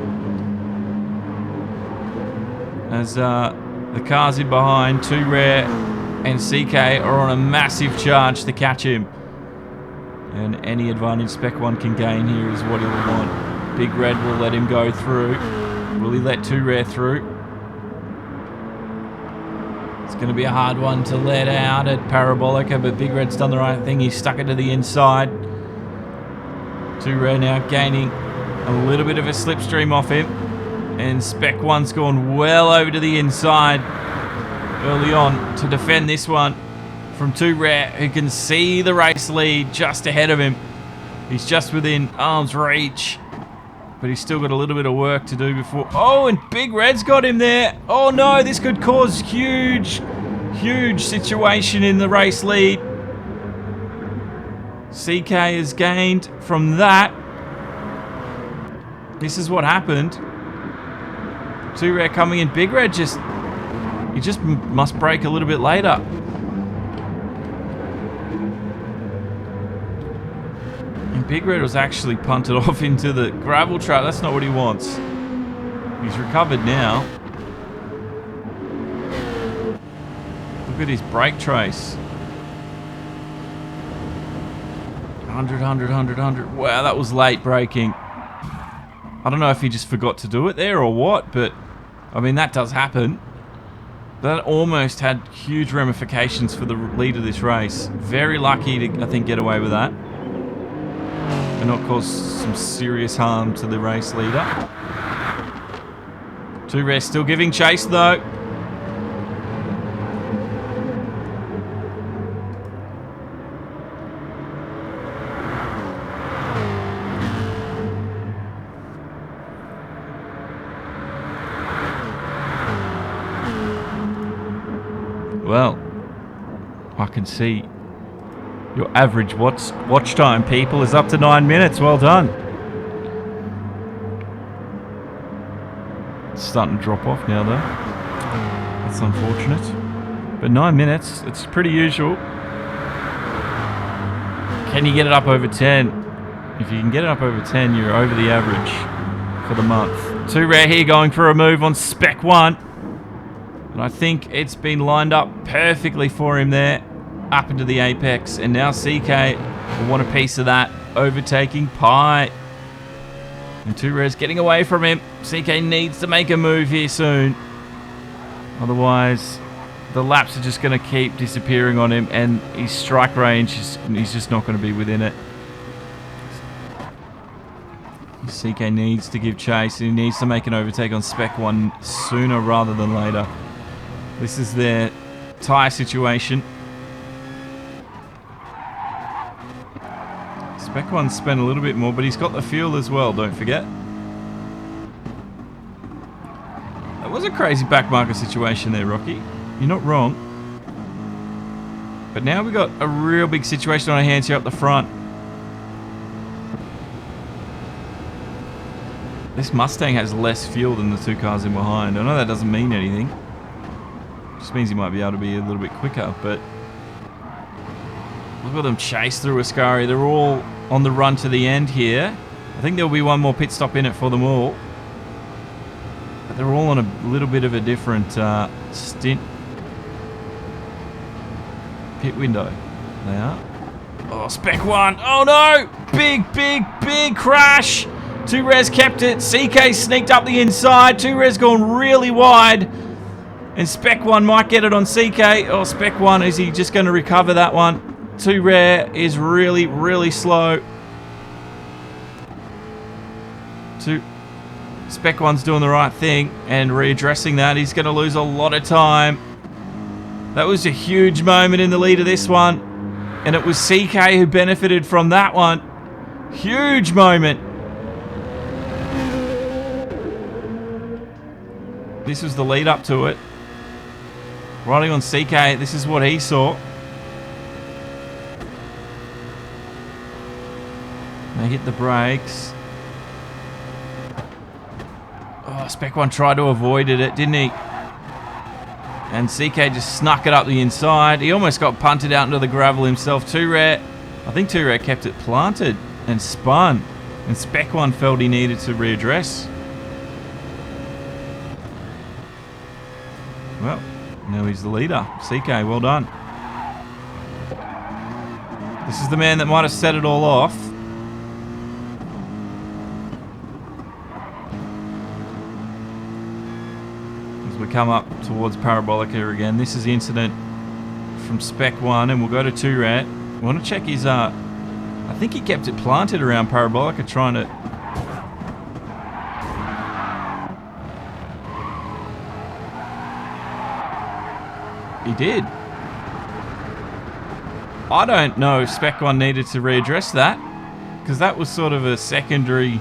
As the cars in behind, Too Rare and CK are on a massive charge to catch him. And any advantage Spec 1 can gain here is what he'll want. Big Red will let him go through. Will he let Too Rare through? It's going to be a hard one to let out at Parabolica, but Big Red's done the right thing. He's stuck it to the inside. Too Rare now gaining a little bit of a slipstream off him. And Spec 1's gone well over to the inside early on to defend this one from Too Rare, who can see the race lead just ahead of him. He's just within arm's reach, but he's still got a little bit of work to do before... Oh, and Big Red's got him there. Oh no, this could cause huge situation in the race lead. CK has gained from that. This is what happened. Too Rare coming in. Big Red just must brake a little bit later. And Big Red was actually punted off into the gravel trap. That's not what he wants. He's recovered now. Look at his brake trace. 100, 100, 100, 100. Wow, that was late braking. I don't know if he just forgot to do it there or what, but I mean, that does happen. That almost had huge ramifications for the lead of this race. Very lucky to, I think, get away with that and not cause some serious harm to the race leader. Too Rare still giving chase though. Well, I can see your average watch time, people, is up to 9 minutes. Well done. It's starting to drop off now, though. That's unfortunate. But 9 minutes, it's pretty usual. Can you get it up over 10? If you can get it up over 10, you're over the average for the month. Too Rare here going for a move on Spec 1. And I think it's been lined up perfectly for him there, up into the apex. And now CK will want a piece of that, overtaking Pi. And Too Rare's getting away from him. CK needs to make a move here soon. Otherwise, the laps are just going to keep disappearing on him, and his strike range, he's just not going to be within it. CK needs to give chase. He needs to make an overtake on Spec 1 sooner rather than later. This is their tyre situation. Spec 1's spent a little bit more, but he's got the fuel as well, don't forget. That was a crazy backmarker situation there, Rocky. You're not wrong. But now we've got a real big situation on our hands here up the front. This Mustang has less fuel than the two cars in behind. I know that doesn't mean anything. Just means he might be able to be a little bit quicker, but look at them chase through Ascari. They're all on the run to the end here. I think there'll be one more pit stop in it for them all. But they're all on a little bit of a different stint. Pit window. They are. Oh, Spec 1. Oh no! Big crash! Too Rare's kept it. CK sneaked up the inside. Too Rare's gone really wide. And Spec 1 might get it on CK. Oh, Spec 1, is he just going to recover that one? Too Rare is really slow. Spec 1's doing the right thing and readdressing that. He's going to lose a lot of time. That was a huge moment in the lead of this one. And it was CK who benefited from that one. Huge moment. This was the lead up to it. Riding on CK, this is what he saw. They hit the brakes. Oh, Spec 1 tried to avoid it, didn't he? And CK just snuck it up the inside. He almost got punted out into the gravel himself. Too Rare. I think Too Rare kept it planted and spun. And Spec 1 felt he needed to readdress. Well, now he's the leader. CK, well done. This is the man that might have set it all off. As we come up towards Parabolica again, this is the incident from Spec 1, and we'll go to Too Rare. We want to check his, I think he kept it planted around Parabolica, trying to... He did. I don't know if Spec 1 needed to readdress that, because that was sort of a secondary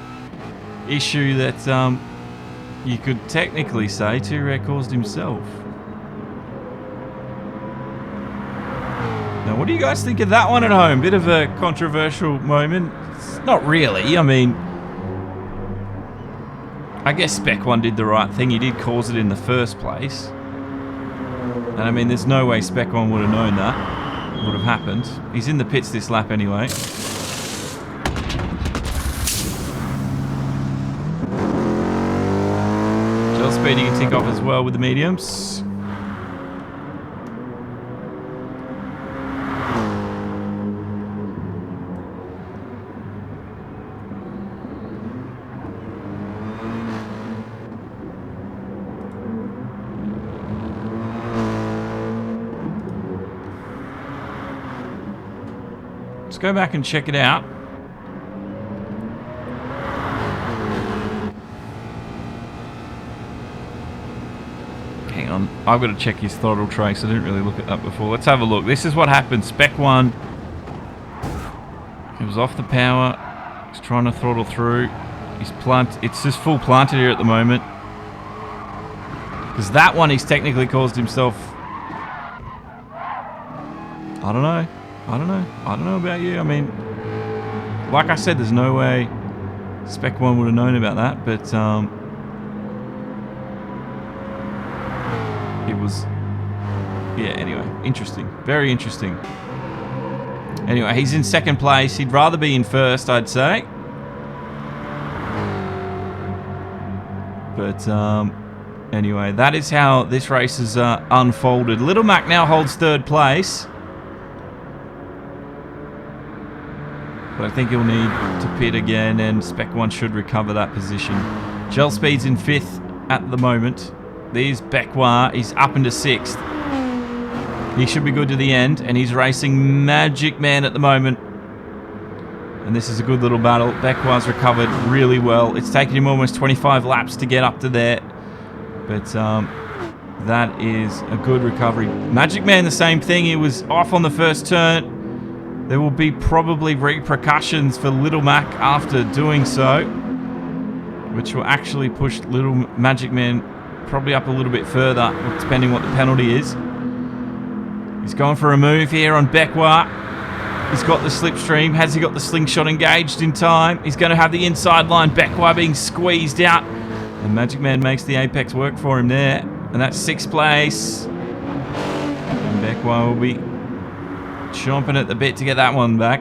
issue that you could technically say Too Rare caused himself. Now, what do you guys think of that one at home? Bit of a controversial moment. It's not really. I mean, I guess Spec 1 did the right thing. He did cause it in the first place. And I mean, there's no way Spec 1 would have known that would have happened. He's in the pits this lap anyway. Gel speed you can tick off as well with the mediums. Let's go back and check it out. Hang on, I've got to check his throttle trace. I didn't really look at that before. Let's have a look. This is what happened. Spec 1. He was off the power. He's trying to throttle through. It's just full planted here at the moment. Because that one he's technically caused himself. I don't know. I don't know about you. I mean, like I said, there's no way Spec 1 would have known about that, but it was, yeah, anyway, interesting. Very interesting. Anyway, he's in second place. He'd rather be in first, I'd say. But anyway, that is how this race has unfolded. Little Mac now holds third place. But I think he'll need to pit again, and Spec 1 should recover that position. Gel Speed's in 5th at the moment. There's Becquois. He's up into 6th. He should be good to the end, and he's racing Magic Man at the moment. And this is a good little battle. Becquois recovered really well. It's taken him almost 25 laps to get up to there. But that is a good recovery. Magic Man, the same thing. He was off on the first turn. There will be probably repercussions for Little Mac after doing so, which will actually push Little Magic Man probably up a little bit further, depending what the penalty is. He's going for a move here on Becquois. He's got the slipstream. Has he got the slingshot engaged in time? He's going to have the inside line. Becquois being squeezed out. And Magic Man makes the apex work for him there. And that's 6th place. And Becquois will be chomping at the bit to get that one back.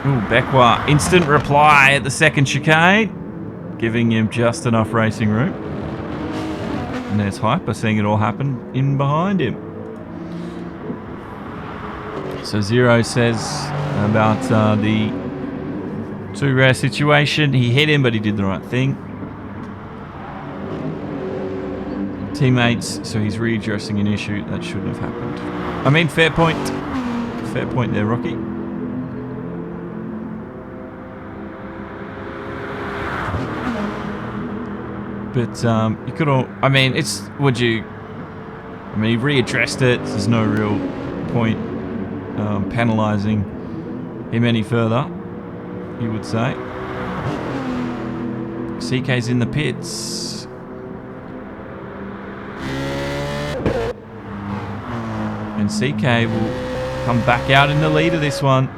Ooh, Becquois, instant reply at the second chicane, giving him just enough racing room. And there's Hyper seeing it all happen in behind him. So Zero says about the Too Rare situation. He hit him, but he did the right thing. Teammates, so he's readdressing an issue that shouldn't have happened. I mean, fair point. Fair point there, Rocky. But you could all... I mean, it's... Would you... I mean, he readdressed it. There's no real point penalising him any further, you would say. CK's in the pits. And CK will come back out in the lead of this one.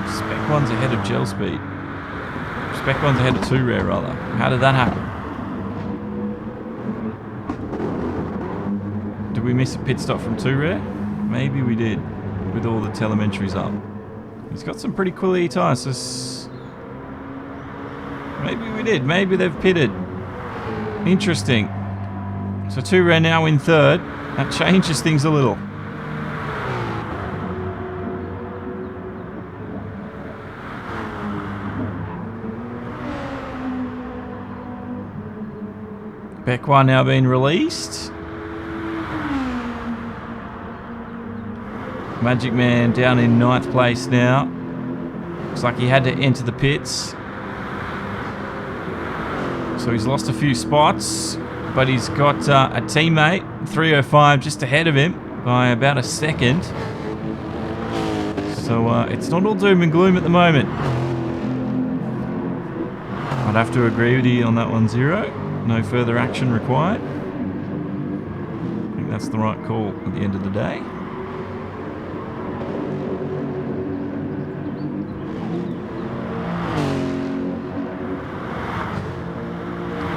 Spec 1's ahead of Gel Speed. Spec 1's ahead of 2 Rare, rather. How did that happen? Did we miss a pit stop from 2 Rare? Maybe we did, with all the telemetries up. He's got some pretty quality tyres, so maybe we did. Maybe they've pitted. Interesting. So 2 Rare now in 3rd. That changes things a little. Spec 1 now being released. Magic Man down in 9th place now. Looks like he had to enter the pits. So he's lost a few spots, but he's got a teammate, 305, just ahead of him by about a second. So it's not all doom and gloom at the moment. I'd have to agree with you on that 1-0. No further action required. I think that's the right call at the end of the day.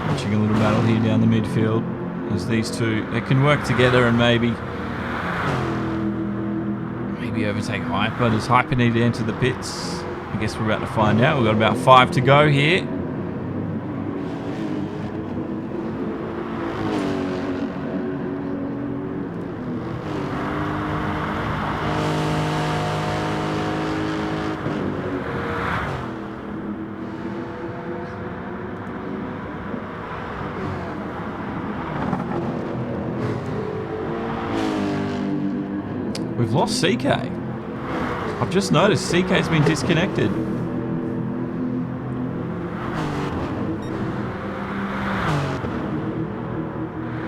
Watching a little battle here down the midfield as these two, they can work together and maybe overtake Hyper. Does Hyper need to enter the pits? I guess we're about to find out. We've got about 5 to go here. We've lost CK. I've just noticed CK's been disconnected.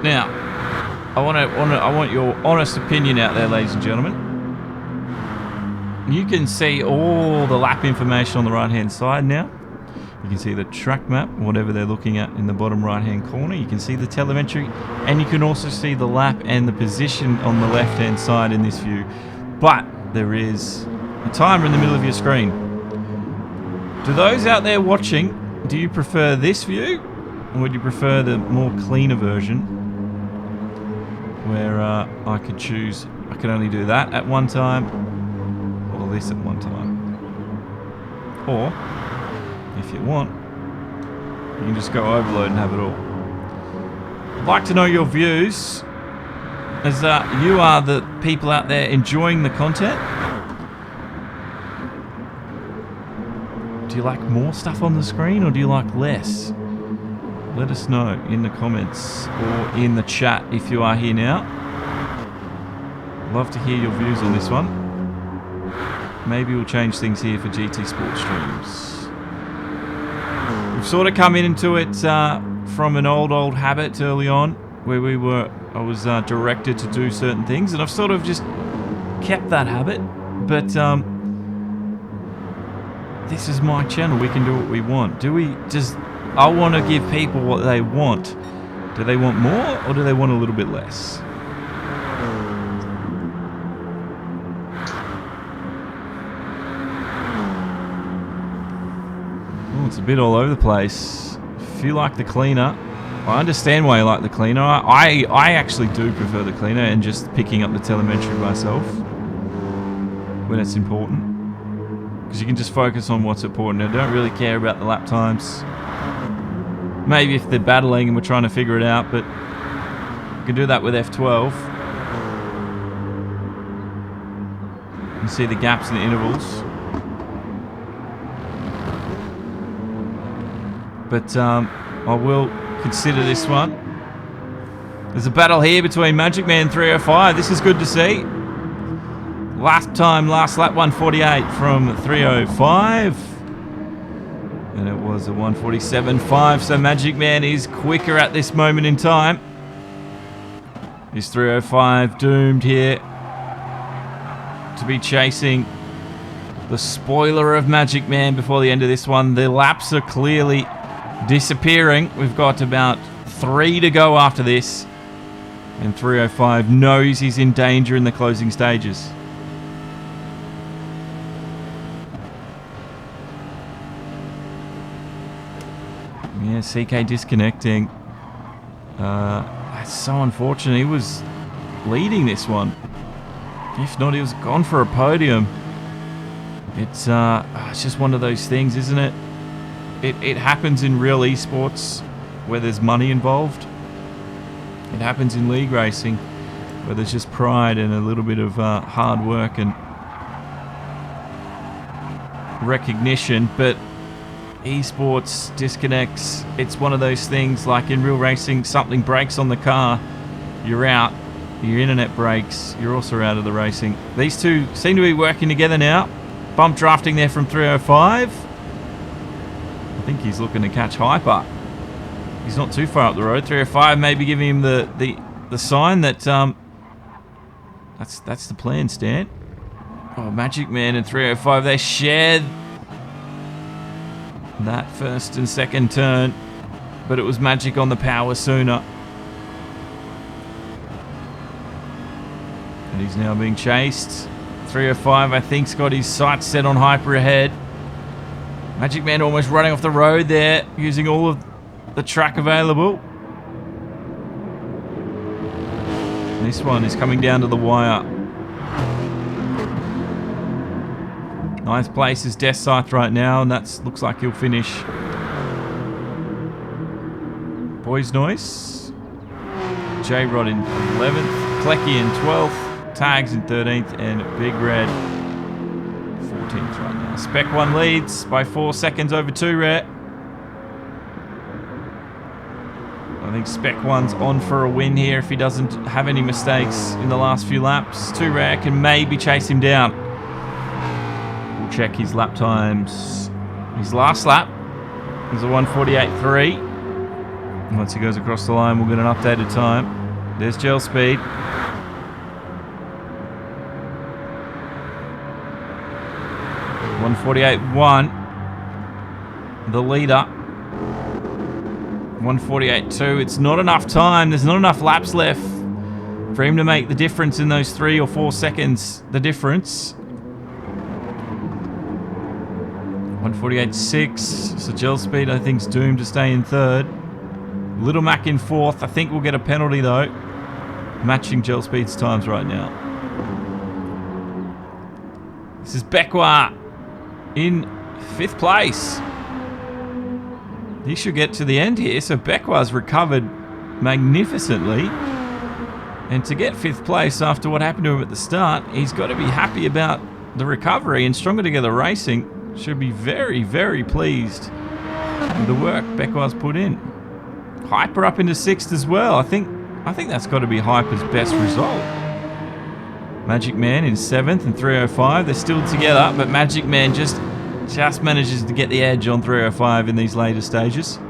Now, I want your honest opinion out there, ladies and gentlemen. You can see all the lap information on the right-hand side now. You can see the track map, whatever they're looking at in the bottom right-hand corner. You can see the telemetry, and you can also see the lap and the position on the left-hand side in this view. But there is a timer in the middle of your screen. To those out there watching, do you prefer this view, or would you prefer the more cleaner version, where I could choose, I could only do that at one time, or this at one time? Or, if you want, you can just go overload and have it all. I'd like to know your views, as you are the people out there enjoying the content. Do you like more stuff on the screen, or do you like less? Let us know in the comments or in the chat if you are here now. Love to hear your views on this one. Maybe we'll change things here for GT Sports Streams. We've sort of come into it from an old habit early on, where I was directed to do certain things, and I've sort of just kept that habit. But this is my channel. We can do what we want. I want to give people what they want. Do they want more, or do they want a little bit less? It's a bit all over the place. If you like the cleaner, I understand why you like the cleaner. I actually do prefer the cleaner and just picking up the telemetry myself when it's important, because you can just focus on what's important. I don't really care about the lap times. Maybe if they're battling and we're trying to figure it out, but you can do that with F12. You can see the gaps and the intervals. But I will consider this one. There's a battle here between Magic Man 305. This is good to see. Last lap 148 from 305. And it was a 147.5, so Magic Man is quicker at this moment in time. Is 305 doomed here to be chasing the spoiler of Magic Man before the end of this one? The laps are clearly disappearing. We've got about 3 to go after this. And 305 knows he's in danger in the closing stages. Yeah, CK disconnecting. That's so unfortunate. He was leading this one. If not, he was gone for a podium. It's just one of those things, isn't it? It happens in real esports where there's money involved. It happens in league racing where there's just pride and a little bit of hard work and recognition. But esports disconnects. It's one of those things like in real racing, something breaks on the car, you're out. Your internet breaks, you're also out of the racing. These two seem to be working together now. Bump drafting there from 305. I think he's looking to catch Hyper. He's not too far up the road. 305 maybe giving him the sign that that's the plan, Stan. Oh, Magic Man and 305, they shared that first and second turn, but it was Magic on the power sooner. And he's now being chased. 305, I think, got his sights set on Hyper ahead. Magic Man almost running off the road there, using all of the track available. And this one is coming down to the wire. Ninth place is Death Scythe right now, and that looks like he'll finish. Boys Noise. J-Rod in 11th. Klecky in 12th. Tags in 13th. And Big Red 14th right now. Spec 1 leads by 4 seconds over 2 Rare. I think Spec 1's on for a win here if he doesn't have any mistakes in the last few laps. 2 Rare can maybe chase him down. We'll check his lap times. His last lap was a 148.3. Once he goes across the line, we'll get an updated time. There's Gel Speed. .148.1. The leader. 148.2. It's not enough time. There's not enough laps left for him to make the difference in those 3 or 4 seconds. The difference. 148.6. So Gel Speed, I think, is doomed to stay in 3rd. Little Mac in 4th. I think we'll get a penalty, though. Matching Gel Speed's times right now. This is Bekwa in 5th place. He should get to the end here. So Bekwa's recovered magnificently. And to get 5th place after what happened to him at the start, he's got to be happy about the recovery. And Stronger Together Racing should be very, very pleased with the work Bekwa's put in. Hyper up into 6th as well. I think that's got to be Hyper's best result. Magic Man in 7th and 305. They're still together, but Magic Man just manages to get the edge on 305 in these later stages.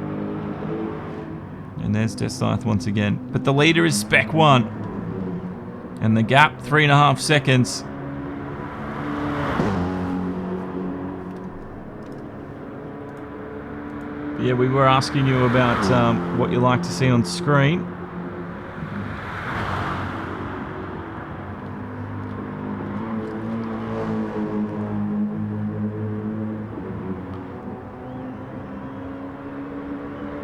And there's Death Scythe once again. But the leader is Spec 1. And the gap, 3.5 seconds. Yeah, we were asking you about what you like to see on screen.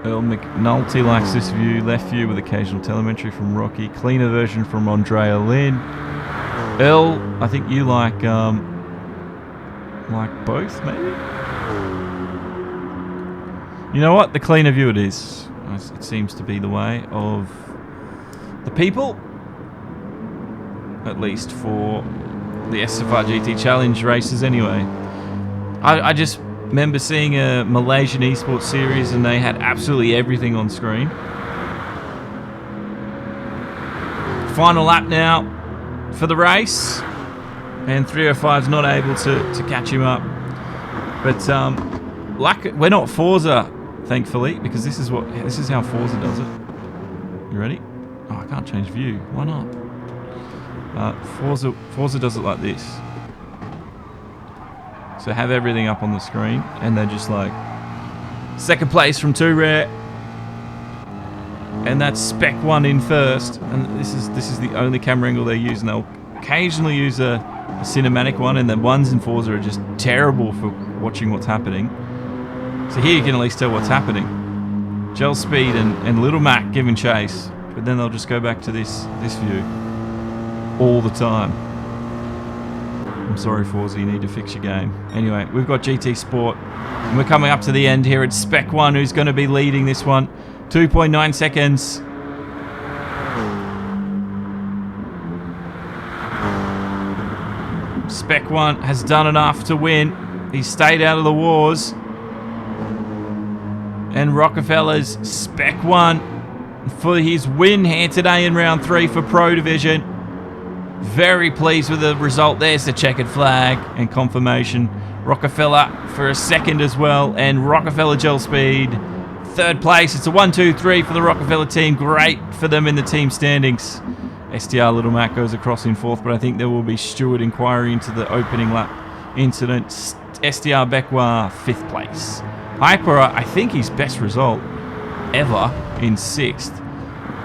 Earl McNulty likes this view, left view with occasional telemetry from Rocky, cleaner version from Andrea Lynn. Earl, I think you like both, maybe? You know what? The cleaner view it is. It seems to be the way of the people. At least for the SFR GT Challenge races anyway. I just remember seeing a Malaysian esports series and they had absolutely everything on screen. Final lap now for the race. and 305's not able to catch him up. But we're not Forza, thankfully, because this is how Forza does it. You ready? Oh, I can't change view. Why not? Forza does it like this. So have everything up on the screen, and they're just like second place from 2 rare, and that's Spec 1 in first. And this is the only camera angle they use, and they'll occasionally use a cinematic one, and the ones in Forza are just terrible for watching what's happening. So here you can at least tell what's happening. Gel Speed and Little Mac giving chase, but then they'll just go back to this view all the time. I'm sorry, Forza, you need to fix your game. Anyway, we've got GT Sport, and we're coming up to the end here. It's Spec 1 who's going to be leading this one. 2.9 seconds. Spec 1 has done enough to win. He's stayed out of the wars. And Rockefeller's Spec 1 for his win here today in round 3 for Pro Division. Very pleased with the result. There's the checkered flag and confirmation. Rockefeller for a second as well, and Rockefeller Gel Speed third place. It's a 1-2-3 for the Rockefeller team. Great for them in the team standings. STR Little Mac goes across in 4th, but I think there will be Stewart inquiry into the opening lap incident. STR Becquois 5th place. Hyper, I think his best result ever in 6th.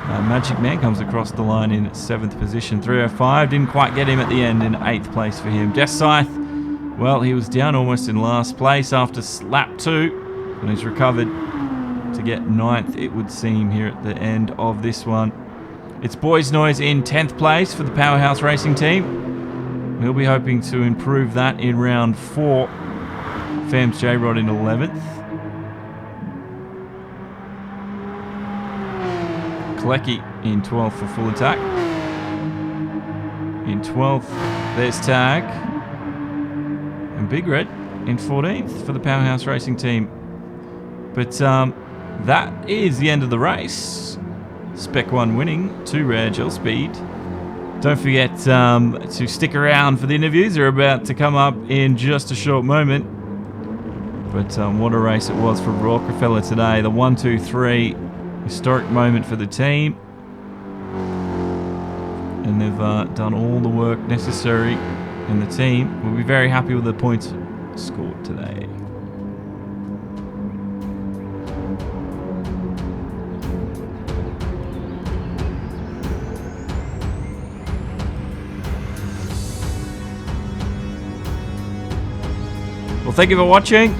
Magic Man comes across the line in 7th position. 305 didn't quite get him at the end, in 8th place for him. Death Scythe, well, he was down almost in last place after lap 2, and he's recovered to get 9th, it would seem, here at the end of this one. It's Boys Noise in 10th place for the Powerhouse Racing team. We'll be hoping to improve that in round 4. Fams J-Rod in 11th. Klecki in 12th for Full Attack. In 12th, there's Tag. And Big Red in 14th for the Powerhouse Racing team. But that is the end of the race. Spec 1 winning, 2 rare Gel Speed. Don't forget to stick around for the interviews. They're about to come up in just a short moment. But what a race it was for Rockefeller today. The 1-2-3. Historic moment for the team, and they've done all the work necessary, and the team will be very happy with the points scored today. Well, thank you for watching.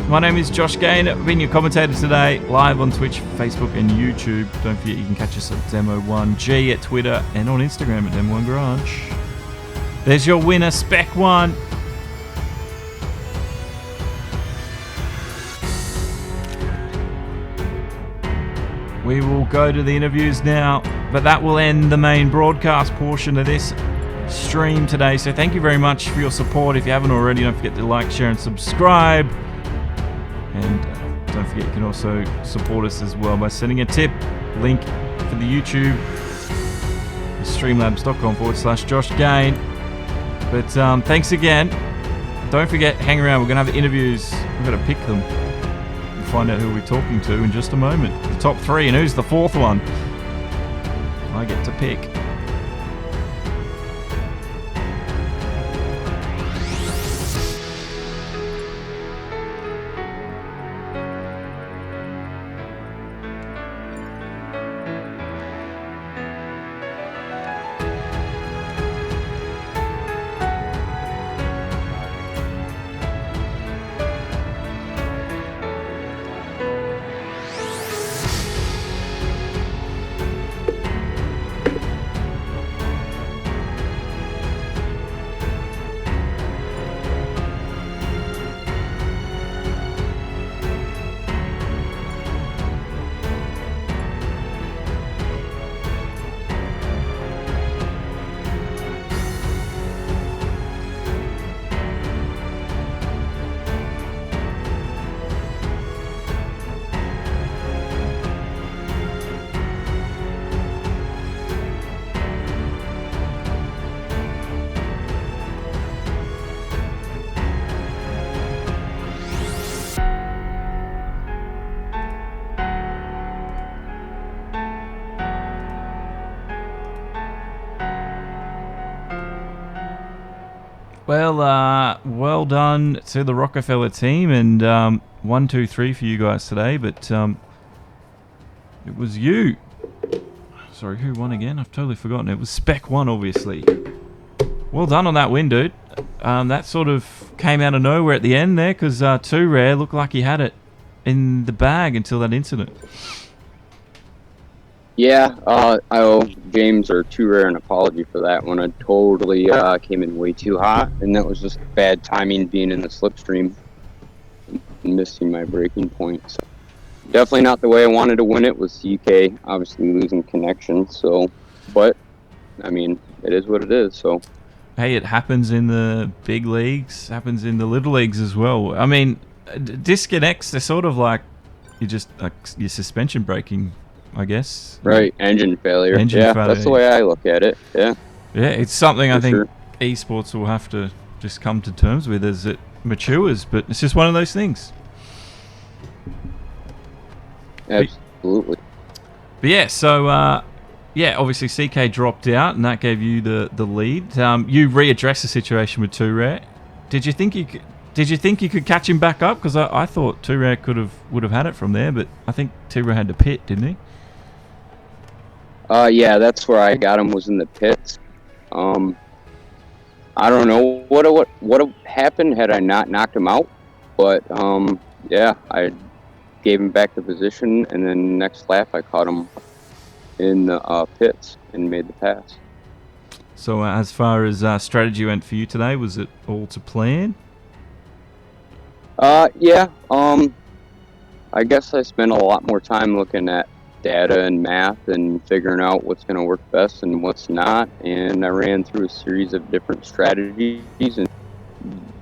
My name is Josh Gahan. I've been your commentator today, live on Twitch, Facebook, and YouTube. Don't forget you can catch us at Demo1G at Twitter and on Instagram at Demo1Garage. There's your winner, Spec 1. We will go to the interviews now, but that will end the main broadcast portion of this stream today. So thank you very much for your support. If you haven't already, don't forget to like, share, and subscribe. And don't forget you can also support us as well by sending a tip. Link for the YouTube is streamlabs.com/Josh Gahan. But thanks again. Don't forget, hang around. We're going to have interviews. We've got to pick them and find out who we're talking to in just a moment. The top 3, and who's the 4th one? I get to pick. Well, well done to the Rockefeller team, and 1, 2, 3 for you guys today. But it was you. Sorry, who won again? I've totally forgotten. It was Spec 1, obviously. Well done on that win, dude. That sort of came out of nowhere at the end there, because Too Rare looked like he had it in the bag until that incident. Yeah, I owe James or Too Rare an apology for that one. I totally came in way too hot, and that was just bad timing being in the slipstream and missing my braking point. So definitely not the way I wanted to win it with CK, obviously losing connection. So, but, I mean, it is what it is, so. Hey, it happens in the big leagues, happens in the little leagues as well. I mean, disconnects, they're sort of like your suspension braking, I guess. Right, engine failure. Failure. That's the way I look at it. Yeah. Yeah, it's something I think esports will have to just come to terms with as it matures, but it's just one of those things. Absolutely. But yeah, so obviously CK dropped out, and that gave you the lead. You readdressed the situation with Too Rare. Did you think you could catch him back up? Because I thought Too Rare would have had it from there, but I think Too Rare had to pit, didn't he? Yeah, that's where I got him, was in the pits. I don't know what happened had I not knocked him out, but yeah, I gave him back the position, and then next lap I caught him in the pits and made the pass. So as far as strategy went for you today, was it all to plan? Yeah. I guess I spent a lot more time looking at data and math and figuring out what's going to work best and what's not. And I ran through a series of different strategies, and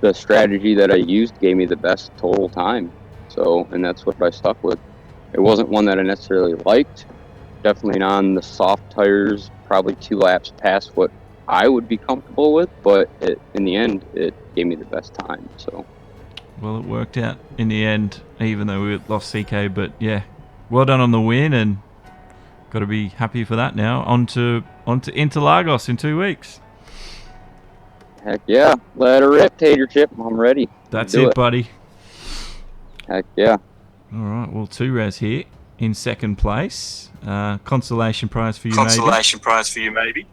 the strategy that I used gave me the best total time. So, and that's what I stuck with. It wasn't one that I necessarily liked. Definitely not on the soft tires, probably 2 laps past what I would be comfortable with, but in the end, it gave me the best time. So. Well, it worked out in the end, even though we lost CK. But yeah, well done on the win, and got to be happy for that now. On to Interlagos in 2 weeks. Heck yeah, let her rip, Tater Chip. I'm ready. That's it, buddy. Heck yeah. All right. Well, Too Rare's here in second place. Consolation prize for you, maybe.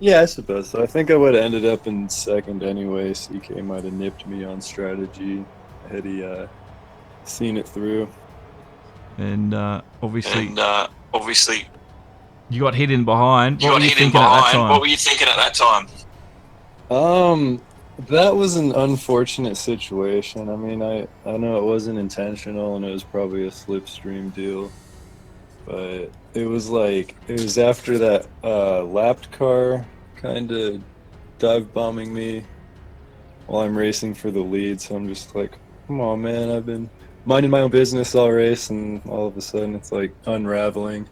Yeah, I suppose so. I think I would have ended up in second anyway. CK might have nipped me on strategy had he seen it through. And obviously, you got hit in behind. What were you thinking at that time? That was an unfortunate situation. I mean, I know it wasn't intentional, and it was probably a slipstream deal. But it was after that lapped car kind of dive bombing me while I'm racing for the lead. So I'm just like, come on, man, I've been minding my own business all race, and all of a sudden it's like unraveling.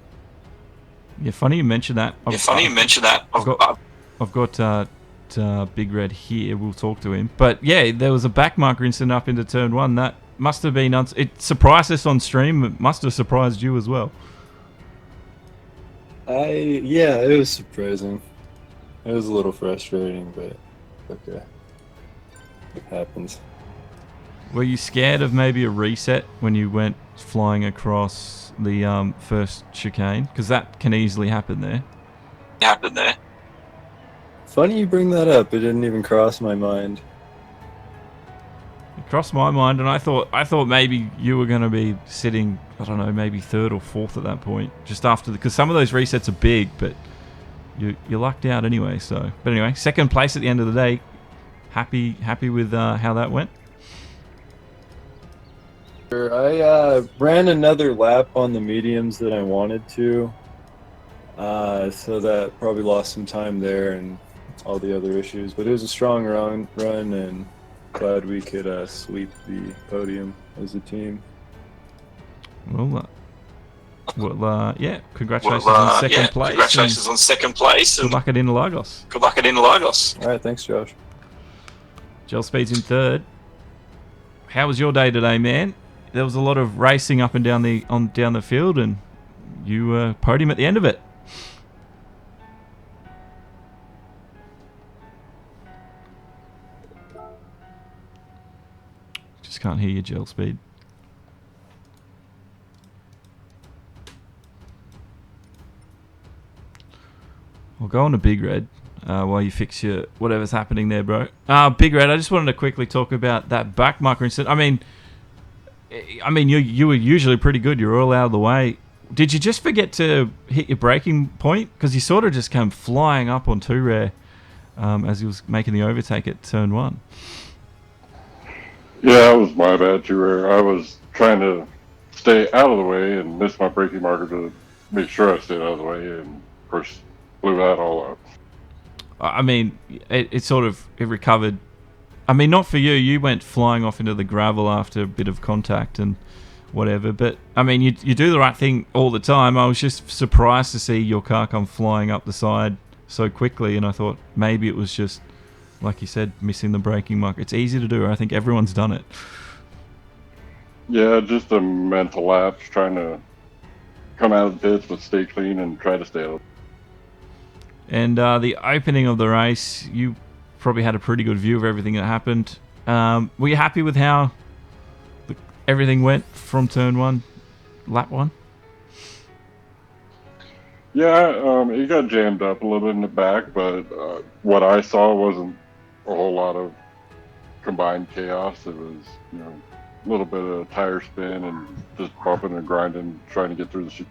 Yeah, funny you mentioned that. I've got Big Red here. We'll talk to him. But yeah, there was a backmarker incident up into turn 1. That must have been it surprised us on stream. It must have surprised you as well. Yeah, it was surprising. It was a little frustrating, but okay. It happens. Were you scared of maybe a reset when you went flying across the first chicane? Because that can easily happen there. Funny you bring that up. It didn't even cross my mind. It crossed my mind, and I thought maybe you were going to be sitting, I don't know, maybe 3rd or 4th at that point, just after because some of those resets are big, but you lucked out anyway. So, but anyway, second place at the end of the day. Happy with how that went. I ran another lap on the mediums that I wanted to, so that probably lost some time there and all the other issues. But it was a strong run, and glad we could sweep the podium as a team. Well, yeah, congratulations on second place. Good luck at Interlagos. All right, thanks, Josh. Gel Speed's in 3rd. How was your day today, man? There was a lot of racing up and down the field, and you podium at the end of it. just can't hear your gel speed. We'll go on to Big Red while you fix your whatever's happening there, bro. Big Red, I just wanted to quickly talk about that back marker incident. I mean, you were usually pretty good. You're all out of the way. Did you just forget to hit your braking point? Because you sort of just came flying up on 2 rare as he was making the overtake at turn 1. Yeah, that was my bad, too rare. I was trying to stay out of the way and miss my braking marker to make sure I stayed out of the way, and of course blew that all up. I mean, it recovered. I mean, not for you. You went flying off into the gravel after a bit of contact and whatever. But, I mean, you do the right thing all the time. I was just surprised to see your car come flying up the side so quickly. And I thought maybe it was just, like you said, missing the braking mark. It's easy to do. I think everyone's done it. Yeah, just a mental lapse, trying to come out of the pits but stay clean and try to stay out. And the opening of the race, you probably had a pretty good view of everything that happened. Were you happy with how everything went from turn 1, lap 1? Yeah, it got jammed up a little bit in the back, but what I saw wasn't a whole lot of combined chaos. It was, a little bit of tire spin and just bumping and grinding, trying to get through the.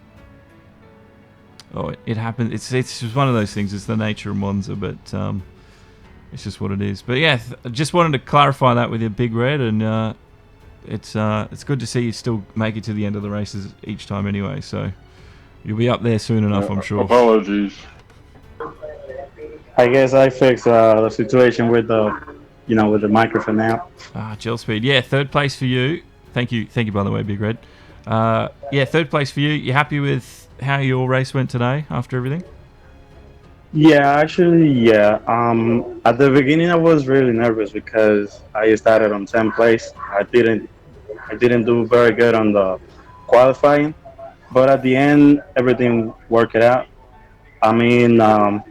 Oh, it happened. It's just one of those things. It's the nature of Monza, but it's just what it is. But yeah, just wanted to clarify that with you, Big Red, and it's good to see you still make it to the end of the races each time anyway. So you'll be up there soon enough, I'm sure. Apologies. I guess I fixed the situation with the microphone now. Gel speed. Yeah, 3rd place for you. Thank you by the way, Big Red. Yeah, 3rd place for you. You happy with how your race went today after everything? Yeah, actually, yeah. At the beginning, I was really nervous because I started on 10th place. I didn't do very good on the qualifying, but at the end, everything worked out. I mean, I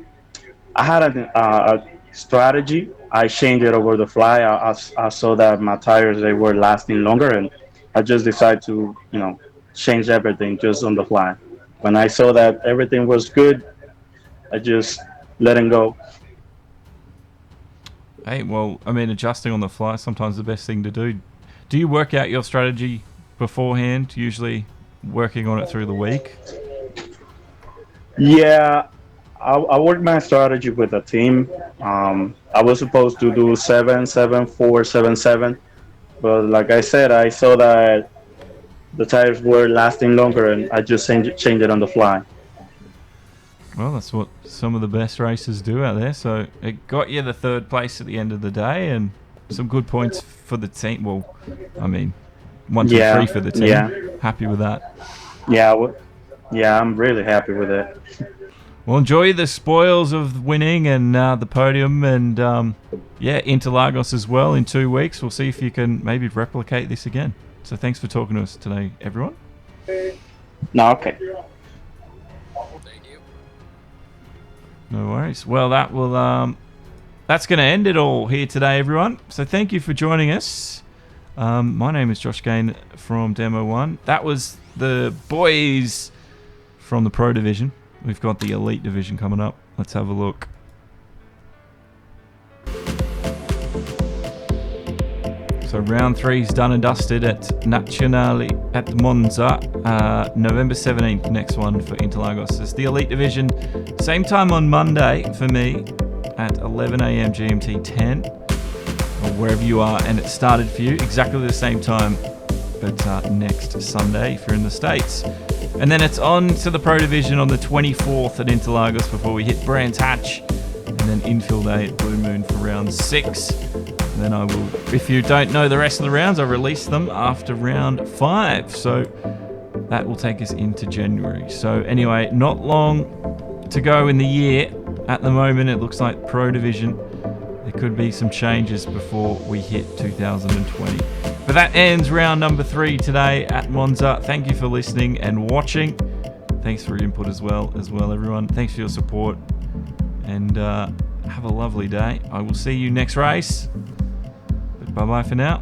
had a strategy. I changed it over the fly. I saw that my tires, they were lasting longer, and I just decided to change everything just on the fly. When I saw that everything was good, I just let him go. Hey, well, I mean, adjusting on the fly is sometimes the best thing to do. Do you work out your strategy beforehand, usually working on it through the week? Yeah, I worked my strategy with the team. I was supposed to do 7, 7, 4, 7, 7. But like I said, I saw that the tires were lasting longer, and I just changed it on the fly. Well, that's what some of the best racers do out there. So it got you the 3rd place at the end of the day, and some good points for the team. Well, I mean, 1, 2, 3 for the team. Yeah. Happy with that? Yeah, I'm really happy with it. Well, enjoy the spoils of winning and the podium, and Interlagos as well in 2 weeks. We'll see if you can maybe replicate this again. So thanks for talking to us today, everyone. No, okay. Thank you. No worries. Well, that's going to end it all here today, everyone. So thank you for joining us. My name is Josh Gahan from Demo 1. That was the boys from the Pro Division. We've got the Elite Division coming up. Let's have a look. So round 3 is done and dusted at Nazionale at Monza. November 17th, next one for Interlagos. It's the Elite Division. Same time on Monday for me at 11 a.m. GMT 10. Or wherever you are, and it started for you exactly the same time, but next Sunday if you're in the States. And then it's on to the Pro Division on the 24th at Interlagos before we hit Brands Hatch, and then infill day at Blue Moon for round 6. And then I will, if you don't know the rest of the rounds, I'll release them after round 5. So that will take us into January. So anyway, not long to go in the year. At the moment, it looks like Pro Division. There could be some changes before we hit 2020. But that ends round number 3 today at Monza. Thank you for listening and watching. Thanks for your input as well, everyone. Thanks for your support. And have a lovely day. I will see you next race. But bye-bye for now.